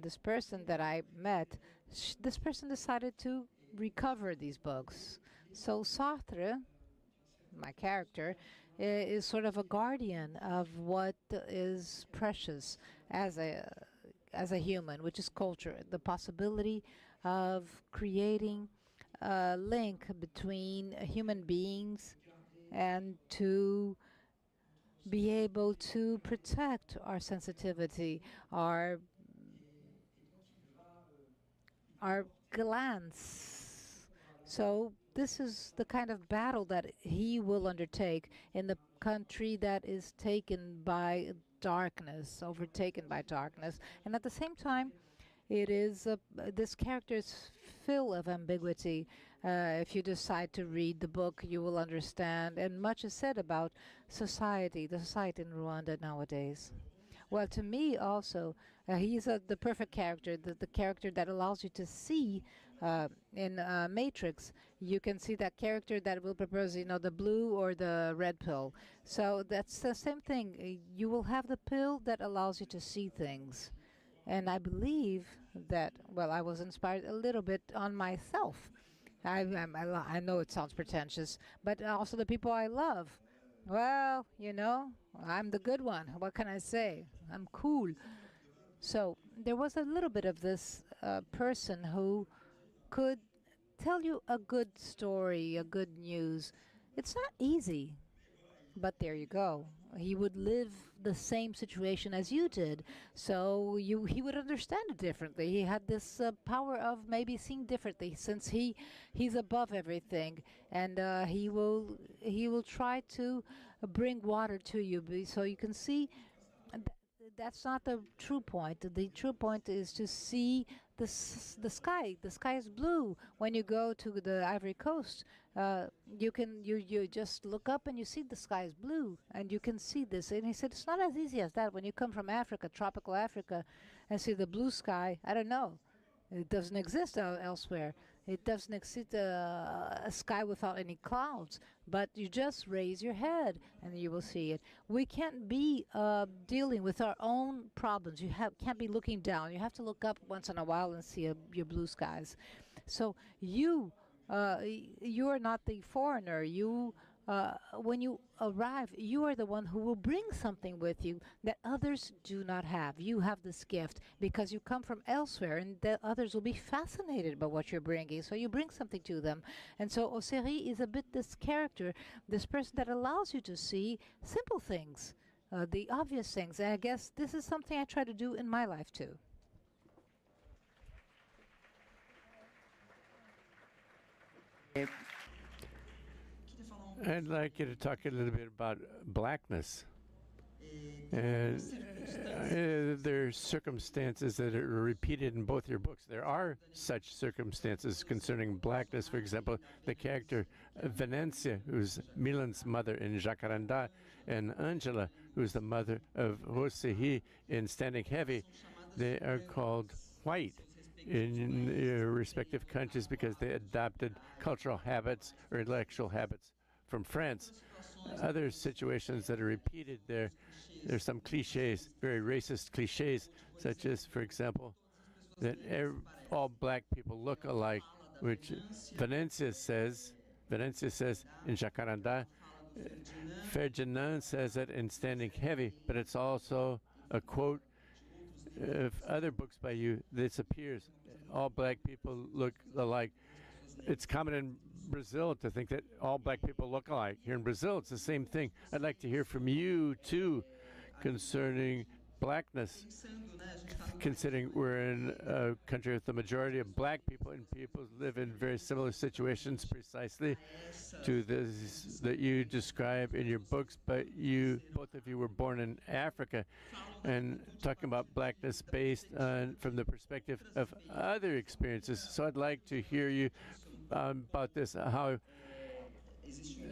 this person that I met, this person decided to recover these books. So Sartre, my character, is sort of a guardian of what is precious as a human, which is culture, the possibility of creating a link between human beings and to be able to protect our sensitivity, our glance. So this is the kind of battle that he will undertake in the country that is taken by darkness, overtaken by darkness. And at the same time, it is this character is full of ambiguity. If you decide to read the book, you will understand. And much is said about society, the society in Rwanda nowadays. Well, to me also, he's the perfect character, the character that allows you to see in Matrix. You can see that character that will propose, the blue or the red pill. So that's the same thing. You will have the pill that allows you to see things. And I believe that, well, I was inspired a little bit on myself. I know it sounds pretentious, but also the people I love. Well, I'm the good one. What can I say? I'm cool. So there was a little bit of this person who could tell you a good story, a good news. It's not easy, but there you go. He would live the same situation as you did, so he would understand it differently. He had this power of maybe seeing differently, since he's above everything, and he will try to bring water to you, so you can see. That's not the true point. The true point is to see the sky. The sky is blue. When you go to the Ivory Coast, you just look up and you see the sky is blue, and you can see this. And he said it's not as easy as that. When you come from Africa, tropical Africa, and see the blue sky, I don't know. It doesn't exist elsewhere. It doesn't exist a sky without any clouds, but you just raise your head and you will see it. We can't be dealing with our own problems. You can't be looking down. You have to look up once in a while and see your blue skies. So you are not the foreigner. When you arrive, you are the one who will bring something with you that others do not have. You have this gift because you come from elsewhere, and the others will be fascinated by what you're bringing. So you bring something to them. And so Osiri is a bit this character, this person that allows you to see simple things, the obvious things. And I guess this is something I try to do in my life too. I'd like you to talk a little bit about blackness. And there are circumstances that are repeated in both your books. There are such circumstances concerning blackness. For example, the character Venencia, who's Milan's mother in Jacaranda, and Angela, who's the mother of Rosehi in Standing Heavy. They are called white in their respective countries because they adopted cultural habits or intellectual habits from France. Other situations that are repeated there's some cliches, very racist cliches, such as, for example, that all black people look alike, which Venencia says in Jacaranda. Ferdinand says it in Standing Heavy, but it's also a quote of other books by you. This appears. All black people look alike. It's common in Brazil to think that all black people look alike. Here in Brazil, it's the same thing. I'd like to hear from you, too, concerning blackness, considering we're in a country with the majority of black people, and people live in very similar situations precisely to this that you describe in your books, but both of you were born in Africa, and talking about blackness based on from the perspective of other experiences. So I'd like to hear you about this, how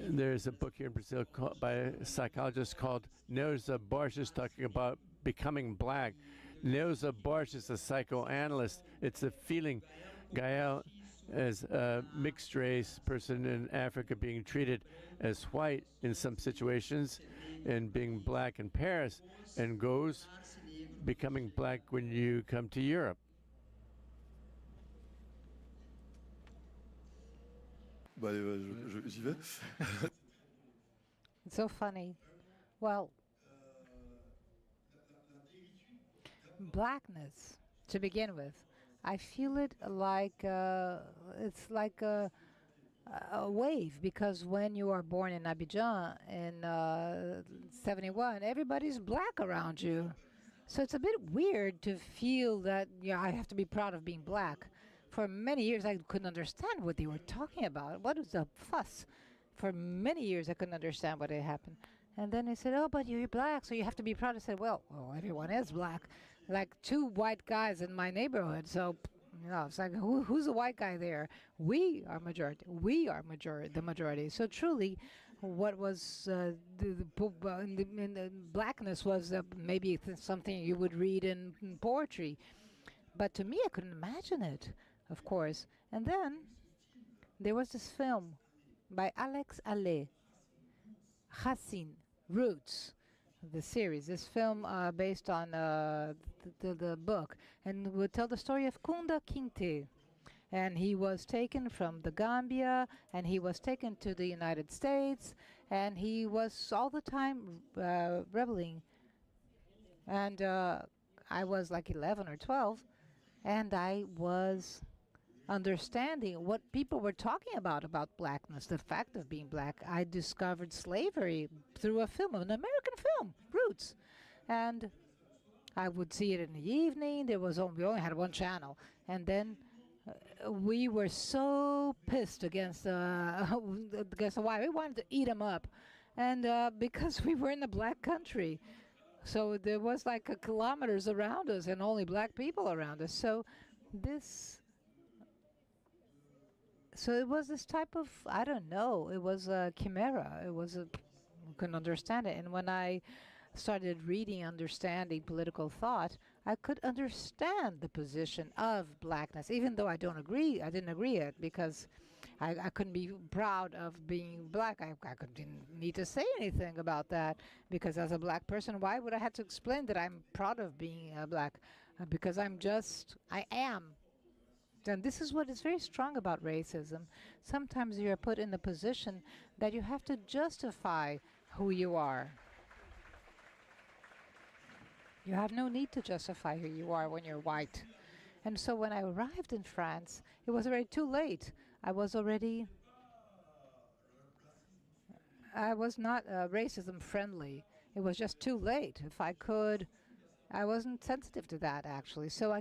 There's a book here in Brazil by a psychologist called Neuza Borges talking about becoming black. Neuza Borges is a psychoanalyst. It's a feeling. Gaël, as a mixed race person in Africa, being treated as white in some situations and being black in Paris, and GauZ becoming black when you come to Europe. J'y vais. It's so funny. Well, blackness, to begin with, I feel it like it's like a wave, because when you are born in Abidjan in 71, everybody's black around you. So it's a bit weird to feel that, yeah, I have to be proud of being black. For many years, I couldn't understand what they were talking about. What was the fuss? For many years, I couldn't understand what had happened. And then they said, oh, but you're black, so you have to be proud. I said, well, everyone is black. Like 2 white guys in my neighborhood. So, it's like, who's the white guy there? We are majority. We are the majority. So truly, what was in the blackness was maybe something you would read in poetry. But to me, I couldn't imagine it, of course. And then there was this film by Alex Allais, Racine, Roots, the series. This film based on the book, and would tell the story of Kunda Kinte. And he was taken from the Gambia, and he was taken to the United States, and he was all the time rebelling. And I was like 11 or 12, and I was understanding what people were talking about blackness, the fact of being black. I discovered slavery through a film, an American film, Roots. And I would see it in the evening. We only had one channel. And then we were so pissed against the white. We wanted to eat them up. And because we were in a black country. So there was like kilometers around us and only black people around us. So it was this type of, I don't know, it was a chimera. I couldn't understand it. And when I started reading, understanding political thought, I could understand the position of blackness, even though I didn't agree it, because I couldn't be proud of being black. I didn't need to say anything about that, because as a black person, why would I have to explain that I'm proud of being black? Because I am. And this is what is very strong about racism. Sometimes you're put in the position that you have to justify who you are. You have no need to justify who you are when you're white. And so when I arrived in France, it was already too late. I was not racism friendly. It was just too late. If I could, I wasn't sensitive to that, actually. So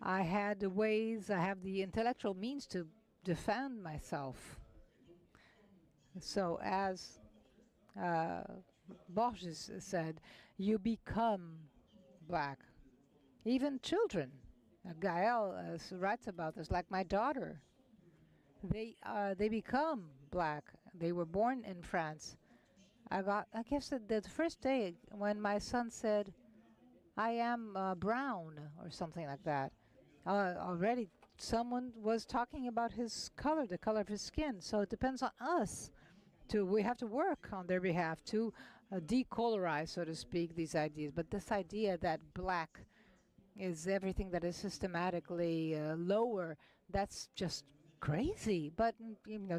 I had the ways, I have the intellectual means to defend myself. So as Borges said, you become black. Even children. Gaël writes about this, like my daughter. They become black. They were born in France. I guess the first day when my son said, I am brown, or something like that, already someone was talking about his color, the color of his skin. So it depends on us. We have to work on their behalf to decolorize, so to speak, these ideas. But this idea that black is everything that is systematically lower, that's just crazy. But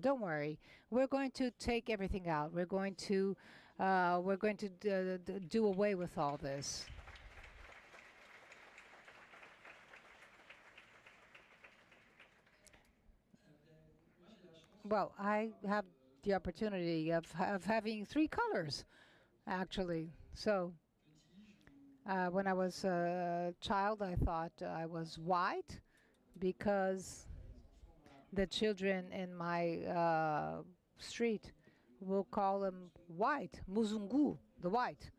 don't worry. We're going to take everything out. We're going to do away with all this. Well, I have the opportunity of having 3 colors, actually. So when I was a child, I thought I was white because the children in my street will call them white, Muzungu, the white.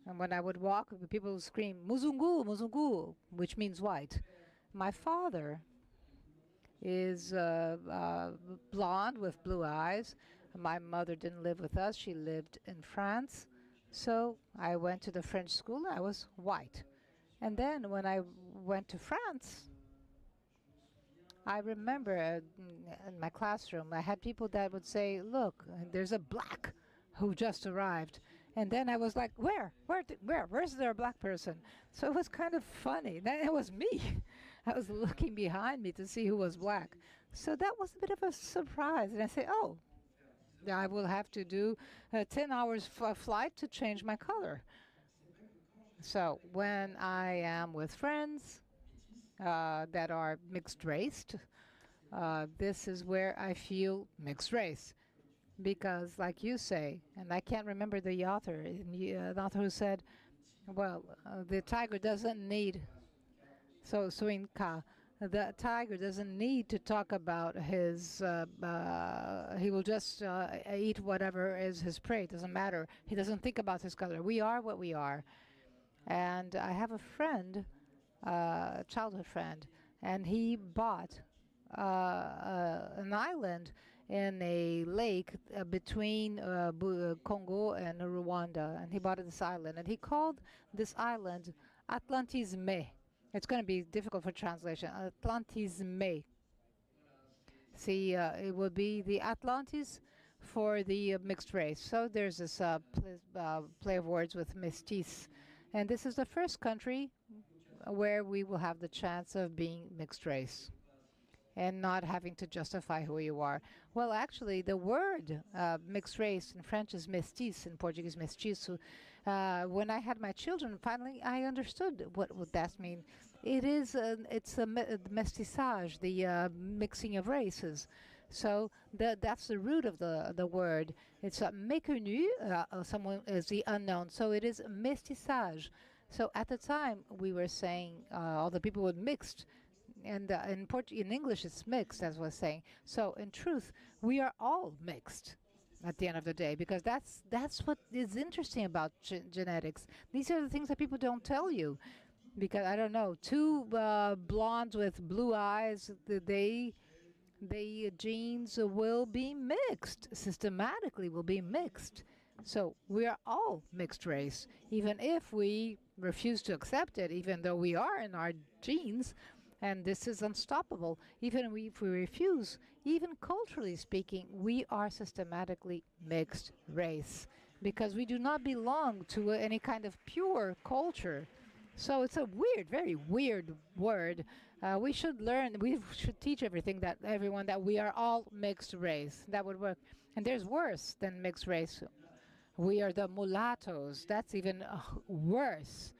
And when I would walk, people would scream, Muzungu, Muzungu, which means white. My father is blonde with blue eyes, My mother didn't live with us. She lived in France. So I went to the French school. I was white. And then when I went to France, I remember in my classroom, I had people that would say, look, there's a black who just arrived. And then I was like, where's there a black person? So it was kind of funny. Then it was me. I was looking behind me to see who was black. So that was a bit of a surprise. And I say, oh, I will have to do a 10 hours flight to change my color. So when I am with friends that are mixed raced, this is where I feel mixed race. Because like you say, and I can't remember the author, the author who said, well, the tiger doesn't need, so Suinka, the tiger doesn't need to talk about his, he will just eat whatever is his prey. It doesn't matter. He doesn't think about his color. We are what we are. And I have a friend, a childhood friend, and he bought an island in a lake between Congo and Rwanda, and he bought this island, and he called this island Atlantisme. It's going to be difficult for translation. Atlantisme. See, it will be the Atlantis for the mixed race. So there's this play of words with métis, and this is the first country where we will have the chance of being mixed race and not having to justify who you are. Well, actually, the word mixed race in French is métis, in Portuguese mestiço. When I had my children, finally I understood what would that mean. It is, it's a mestissage, the mixing of races. So that's the root of the word. It's méconnu, someone is the unknown. So it is mestissage. So at the time we were saying all the people were mixed. And in English, it's mixed, as I was saying. So in truth, we are all mixed at the end of the day, because that's what is interesting about genetics. These are the things that people don't tell you, because I don't know, two blondes with blue eyes, they genes will be mixed, systematically will be mixed. So we are all mixed race, even if we refuse to accept it, even though we are in our genes. And this is unstoppable. Even if we refuse, even culturally speaking, we are systematically mixed race, because we do not belong to any kind of pure culture. So it's a weird, very weird word. We should learn, we should teach everyone that we are all mixed race. That would work. And there's worse than mixed race. We are the mulattoes. That's even worse.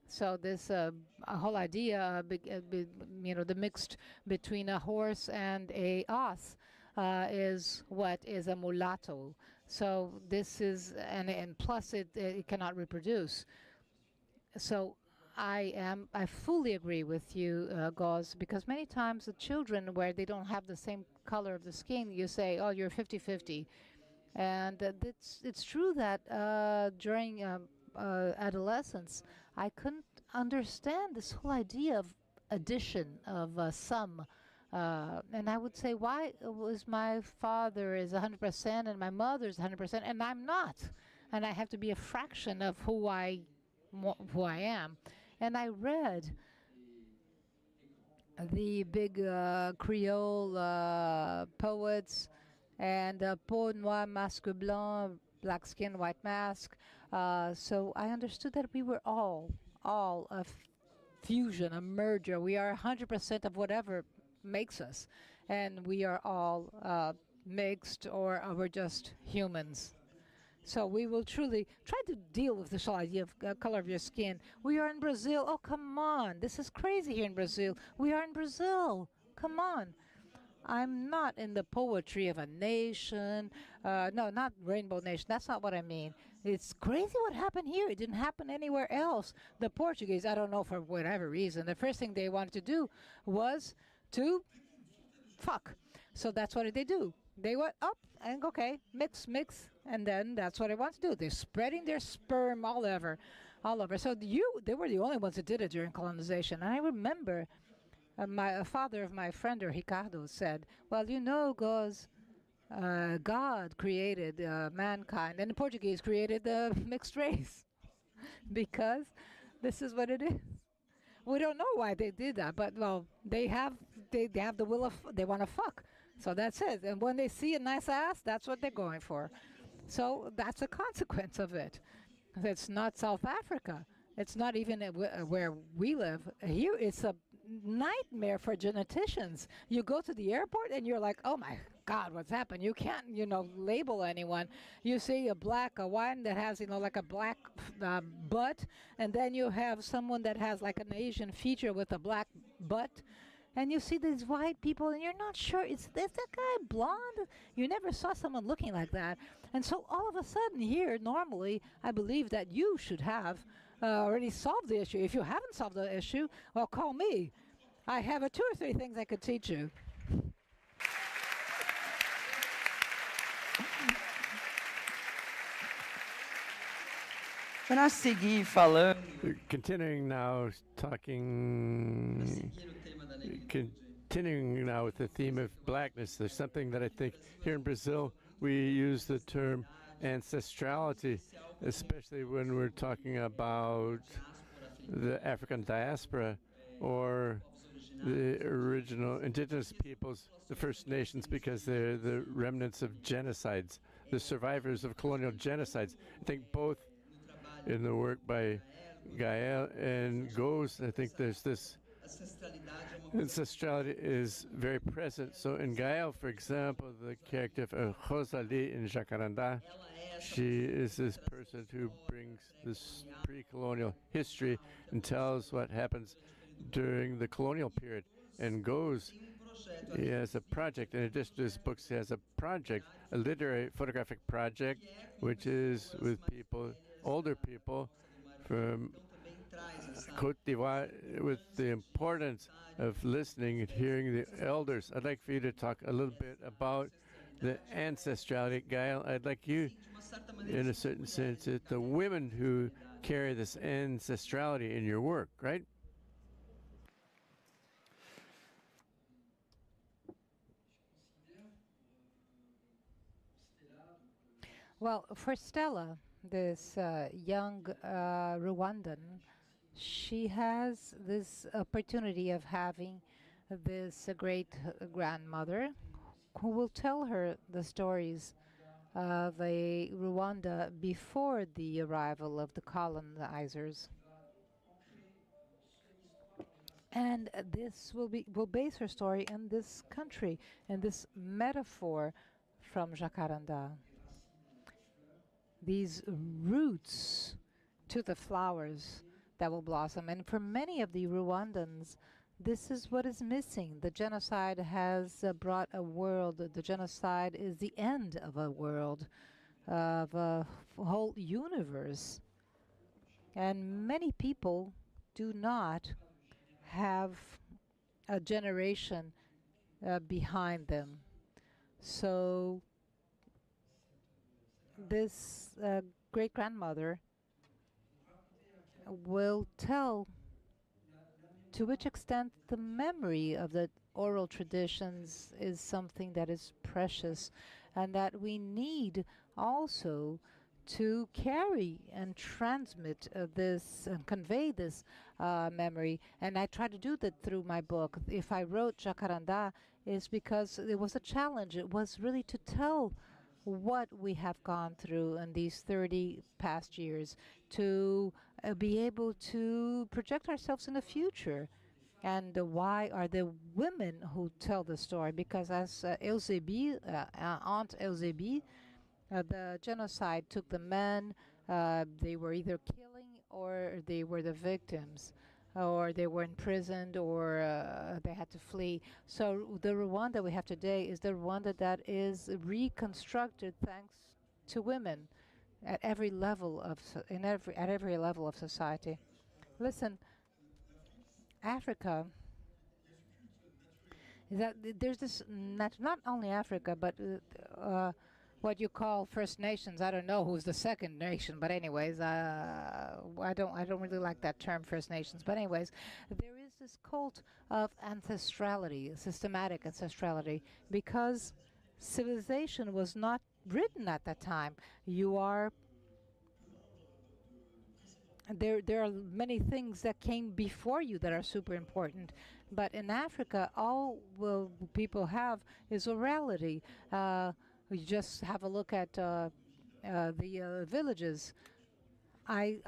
So this whole idea, the mixed between a horse and a ass is what is a mulatto. So this is, and plus it cannot reproduce. So I fully agree with you, GauZ, because many times the children where they don't have the same color of the skin, you say, oh, you're 50-50. And it's true that during adolescence, I couldn't understand this whole idea of addition of sum. And I would say, why was my father is 100% and my mother is 100% and I'm not? And I have to be a fraction of who I am. And I read the big Creole poets and peau noire, masque blanc, black skin, white mask. So I understood that we were all a fusion, a merger. We are 100% of whatever makes us. And we are all mixed, or we're just humans. So we will truly try to deal with this whole idea of color of your skin. We are in Brazil. Oh, come on. This is crazy here in Brazil. We are in Brazil. Come on. I'm not in the poetry of a nation. No, not Rainbow Nation. That's not what I mean. It's crazy what happened here. It didn't happen anywhere else. The Portuguese, I don't know, for whatever reason, the first thing they wanted to do was to fuck. So that's what they do. They went up and, okay, mix, and then that's what they want to do. They're spreading their sperm all over. So they were the only ones that did it during colonization. And I remember my father of my friend, Ricardo, said, well, GauZ, God created mankind, and the Portuguese created the mixed race because this is what it is. We don't know why they did that, but well, they have the will of they want to fuck, so that's it. And when they see a nice ass, that's what they're going for. So that's a consequence of it. It's not South Africa. It's not even where we live. Here, it's a nightmare for geneticians. You go to the airport and you're like, oh my God, what's happened? You can't, label anyone. You see a one that has, like a black butt, and then you have someone that has like an Asian feature with a black butt. And you see these white people, and you're not sure, is that guy blonde? You never saw someone looking like that. And so all of a sudden here, normally, I believe that you should have already solved the issue. If you haven't solved the issue, well, call me. I have 2 or 3 things I could teach you. Para seguir falando. Continuing now with the theme of blackness, there's something that I think here in Brazil we use the term ancestrality, especially when we're talking about the African diaspora or the original indigenous peoples, the First Nations, because they're the remnants of genocides, the survivors of colonial genocides. I think both in the work by Gaël and GauZ, I think there's this ancestrality is very present. So in Gaël, for example, the character of Rosalie in Jacarandá, she is this person who brings this pre-colonial history and tells what happens during the colonial period. And GauZ, he has a project. In addition to his books, he has a project, a literary photographic project, which is with people, older people from Côte d'Ivoire, with the importance of listening and hearing the elders. I'd like for you to talk a little bit about the ancestrality. Gaël, I'd like you, in a certain sense, it's the women who carry this ancestrality in your work, right? Well, for Stella, this young Rwandan, she has this opportunity of having this great grandmother who will tell her the stories of a Rwanda before the arrival of the colonizers. And this will base her story in this country, and this metaphor from Jacarandá. These roots to the flowers that will blossom. And for many of the Rwandans, this is what is missing. The genocide has brought a world. The genocide is the end of a world, of a whole universe. And many people do not have a generation behind them. So this great-grandmother will tell to which extent the memory of the oral traditions is something that is precious, and that we need also to carry and transmit this and convey this memory. And I try to do that through my book. If I wrote Jacarandá, is because it was a challenge. It was really to tell what we have gone through in these 30 past years, to be able to project ourselves in the future. And why are the women who tell the story? Because as Eusebi, Aunt Eusebi, the genocide took the men, they were either killing or they were the victims, or they were imprisoned, or they had to flee. So the Rwanda we have today is the Rwanda that is reconstructed thanks to women at every level of at every level of society. Listen, Africa is that there's this not only Africa, but what you call First Nations. I don't know who's the second nation, but anyways, I don't really like that term, First Nations. But anyways, there is this cult of ancestrality, systematic ancestrality, because civilization was not written at that time. You are there are many things that came before you that are super important, but in Africa, all people have is orality. You just have a look at the villages. I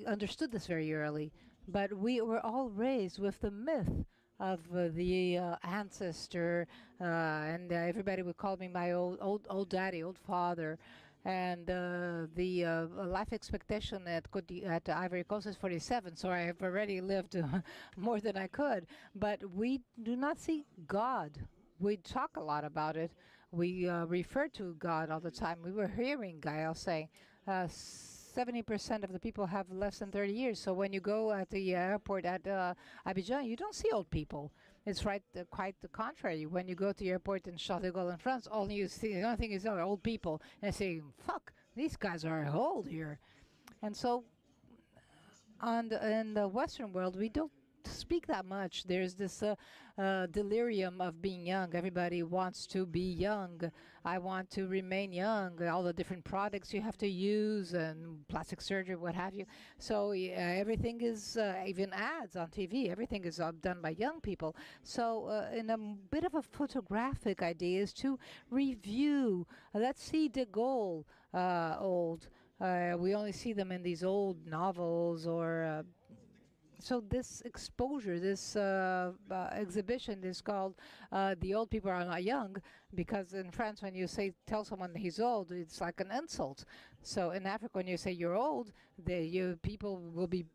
understood this very early, but we were all raised with the myth of the ancestor, and everybody would call me my old daddy, old father. And the life expectation at Ivory Coast is 47, so I have already lived more than I could. But we do not see God. We talk a lot about it. We refer to God all the time. We were hearing Gaël say 70% of the people have less than 30 years. So when you go at the airport at Abidjan, you don't see old people. It's quite the contrary. When you go to the airport in Charles de Gaulle in France, all you see, the only thing is old people. And I say, fuck, these guys are old here. And so in the Western world, we don't speak that much. There's this delirium of being young. Everybody wants to be young. I want to remain young. All the different products you have to use and plastic surgery, what have you. So everything is, even ads on TV, everything is done by young people. So in a bit of a photographic idea is to review. Let's see de Gaulle old. We only see them in these old novels or so this exposure, this exhibition is called The Old People Are Not Young, because in France when you tell someone he's old, it's like an insult. So in Africa when you say you're old, people will be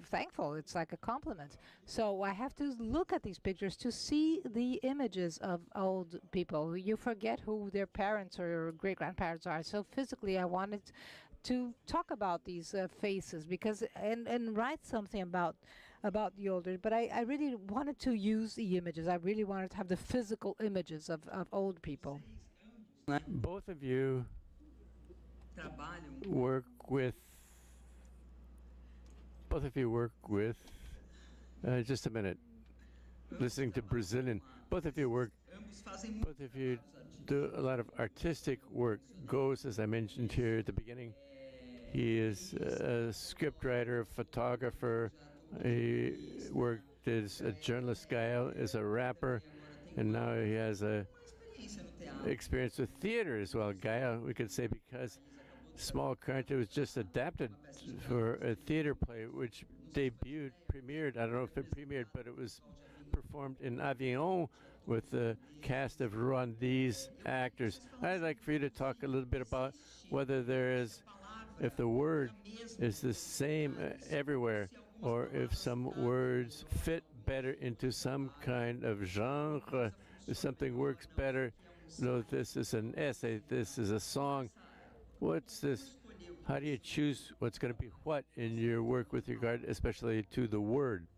thankful. It's like a compliment. So I have to look at these pictures to see the images of old people. You forget who their parents or great-grandparents are. So physically I wanted to talk about these faces because and write something about the older, but I really wanted to use the images. I really wanted to have the physical images of old people. Both of you work with just a minute, listening to Brazilian. Both of you do a lot of artistic work. GauZ, as I mentioned here at the beginning, he is a scriptwriter, photographer. He worked as a journalist. Gaël is a rapper, and now he has a experience with theater as well. Gaël, we could say, because Small Current was just adapted for a theater play, which premiered. I don't know if it premiered, but it was performed in Avignon with the cast of Rwandese actors. I'd like for you to talk a little bit about whether if the word is the same everywhere, or if some words fit better into some kind of genre, if something works better. No, this is an essay, this is a song. What's this? How do you choose what's going to be what in your work with regard especially to the word?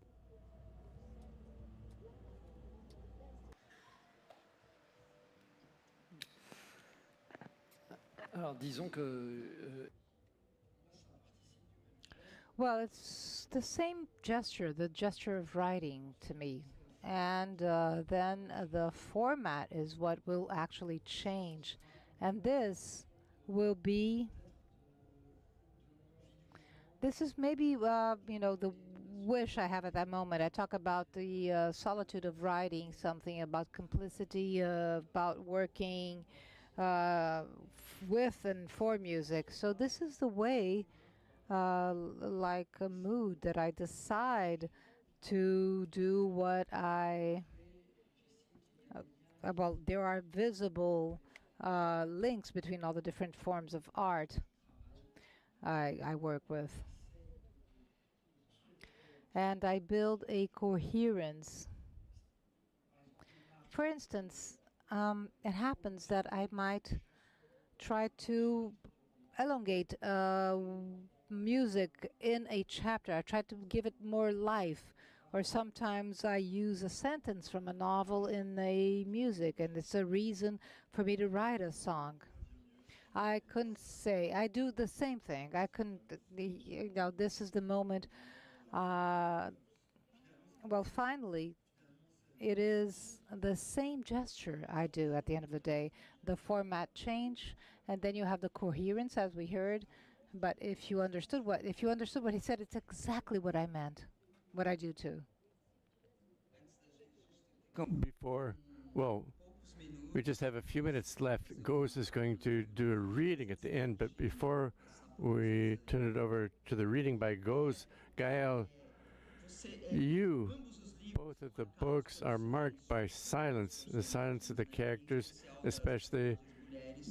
Alors, disons que Well, it's the same gesture, the gesture of writing to me. And then the format is what will actually change. And this is maybe, the wish I have at that moment. I talk about the solitude of writing, something about complicity, about working with and for music. So this is the way, like a mood, that I decide to do what there are visible links between all the different forms of art I work with. And I build a coherence. For instance, it happens that I might try to elongate music in a chapter. I try to give it more life. Or sometimes I use a sentence from a novel in a music, and it's a reason for me to write a song. I couldn't say, I do the same thing. I couldn't, this is the moment. Well, finally, it is the same gesture I do at the end of the day. The format change, and then you have the coherence, as we heard. But if you understood what he said, it's exactly what I meant, what I do too. Before, well, we just have a few minutes left. GauZ is going to do a reading at the end, but before we turn it over to the reading by GauZ, Gaël, both of the books are marked by silence, the silence of the characters, especially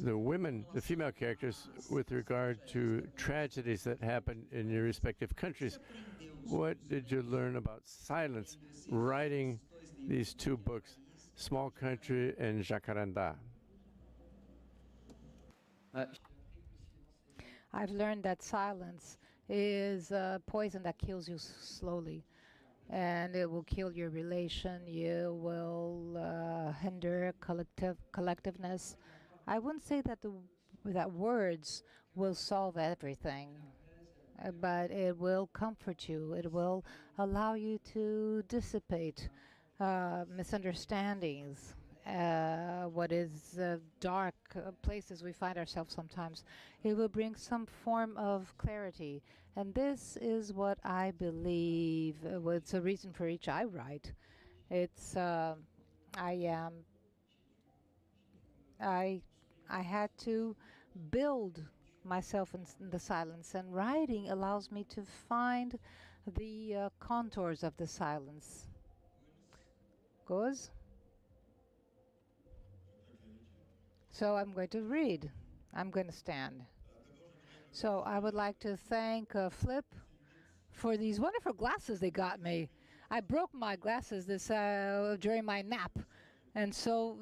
the women, the female characters, with regard to tragedies that happen in your respective countries. What did you learn about silence writing these two books, Small Country and Jacarandá? I've learned that silence is a poison that kills you slowly, and it will kill your relation. You will hinder collectiveness. I wouldn't say that that words will solve everything, but it will comfort you. It will allow you to dissipate misunderstandings, what is dark places we find ourselves sometimes. It will bring some form of clarity. And this is what I believe. It's a reason for each I write. It's, I had to build myself in the silence, and writing allows me to find the contours of the silence. GauZ? So I'm going to read. I'm going to stand. So I would like to thank Flip for these wonderful glasses they got me. I broke my glasses during my nap. And so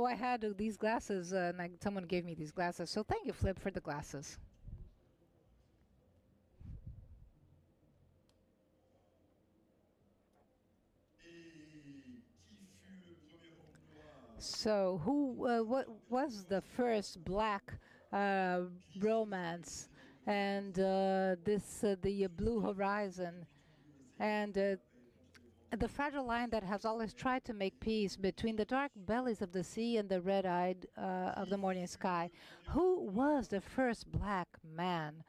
I had these glasses, and someone gave me these glasses. So thank you, Flip, for the glasses. So what was the first black romance? And the Blue Horizon, and the fragile line that has always tried to make peace between the dark bellies of the sea and the red-eyed of the morning sky. Who was the first black man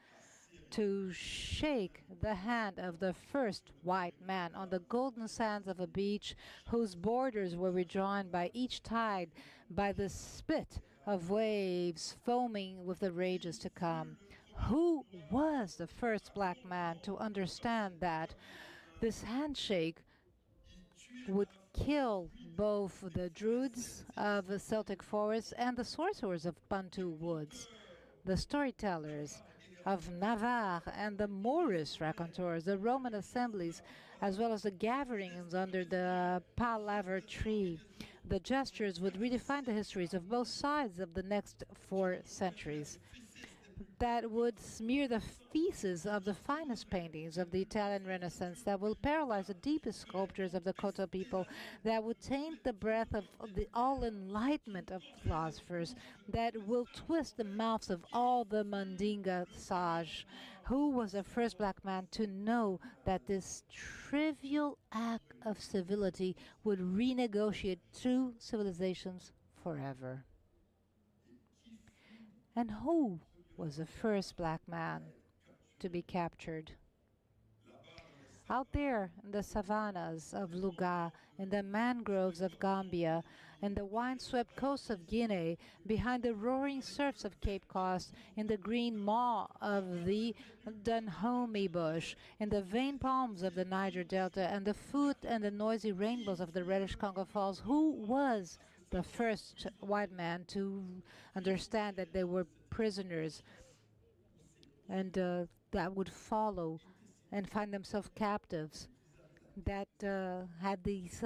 to shake the hand of the first white man on the golden sands of a beach whose borders were redrawn by each tide by the spit of waves foaming with the rages to come? Who was the first black man to understand that this handshake would kill both the druids of the Celtic forests and the sorcerers of Bantu woods, the storytellers of Navarre and the Moorish raconteurs, the Roman assemblies, as well as the gatherings under the palaver tree? The gestures would redefine the histories of both sides of the next 4 centuries. That would smear the feces of the finest paintings of the Italian Renaissance, that will paralyze the deepest sculptures of the Koto people, that would taint the breath of the all-enlightenment of philosophers, that will twist the mouths of all the Mandinga sage. Who was the first black man to know that this trivial act of civility would renegotiate 2 civilizations forever? And who was the first black man to be captured? Out there in the savannas of Luga, in the mangroves of Gambia, in the wine-swept coasts of Guinea, behind the roaring surfs of Cape Coast, in the green maw of the Dahomey bush, in the vein palms of the Niger Delta, and the foot and the noisy rainbows of the reddish Congo Falls, who was the first white man to understand that they were prisoners and that would follow and find themselves captives, that had these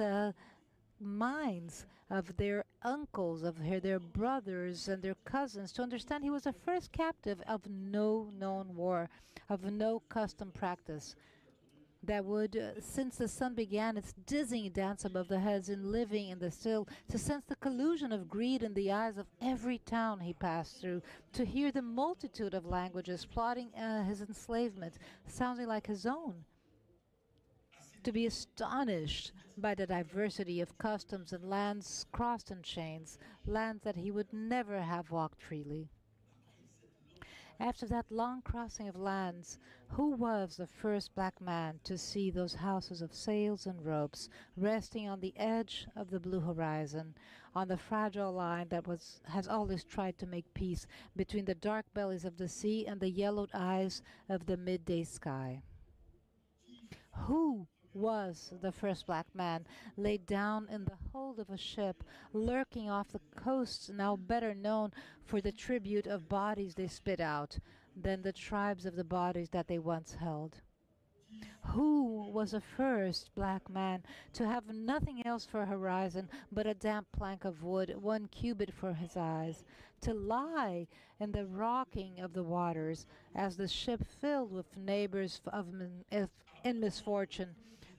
minds of their uncles, of their brothers and their cousins, to understand he was the first captive of no known war, of no custom practice, that would, since the sun began its dizzying dance above the heads and living in the still, to sense the collusion of greed in the eyes of every town he passed through, to hear the multitude of languages plotting his enslavement, sounding like his own. to be astonished by the diversity of customs and lands crossed in chains, lands that he would never have walked freely. After that long crossing of lands, who was the first black man to see those houses of sails and ropes resting on the edge of the blue horizon, on the fragile line that has always tried to make peace between the dark bellies of the sea and the yellowed eyes of the midday sky? Who was the first black man laid down in the hold of a ship lurking off the coasts, now better known for the tribute of bodies they spit out than the tribes of the bodies that they once held? Who was the first black man to have nothing else for a horizon but a damp plank of wood, 1 cubit for his eyes, to lie in the rocking of the waters as the ship filled with neighbors in misfortune,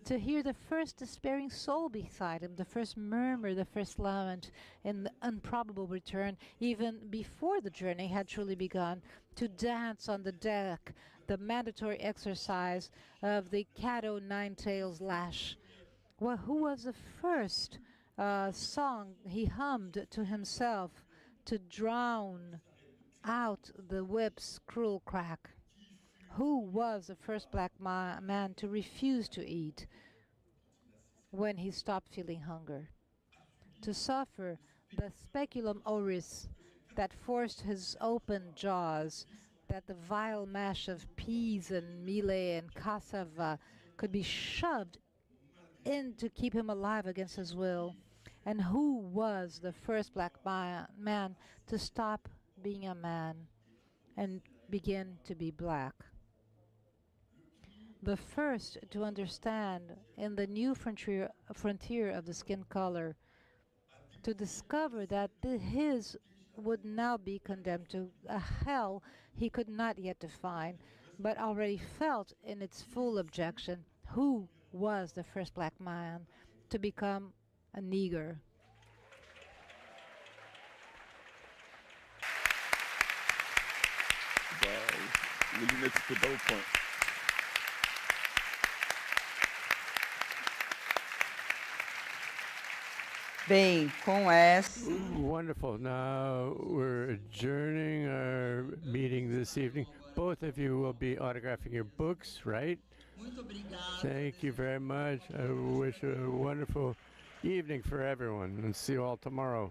to hear the first despairing soul beside him, the first murmur, the first lament in the improbable return, even before the journey had truly begun, to dance on the deck, the mandatory exercise of the Caddo Nine-Tails lash. Well, who was the first song he hummed to himself to drown out the whip's cruel crack? Who was the first black man to refuse to eat when he stopped feeling hunger? To suffer the speculum oris that forced his open jaws, that the vile mash of peas and millet and cassava could be shoved in to keep him alive against his will? And who was the first black man to stop being a man and begin to be black? The first to understand in the new frontier of the skin color, to discover that his would now be condemned to a hell he could not yet define, but already felt in its full objection. Who was the first black man to become a nigger? Bem, com essa. Wonderful. Now we're adjourning our meeting this evening. Both of you will be autographing your books, right? Thank you very much. I wish a wonderful evening for everyone, and see you all tomorrow.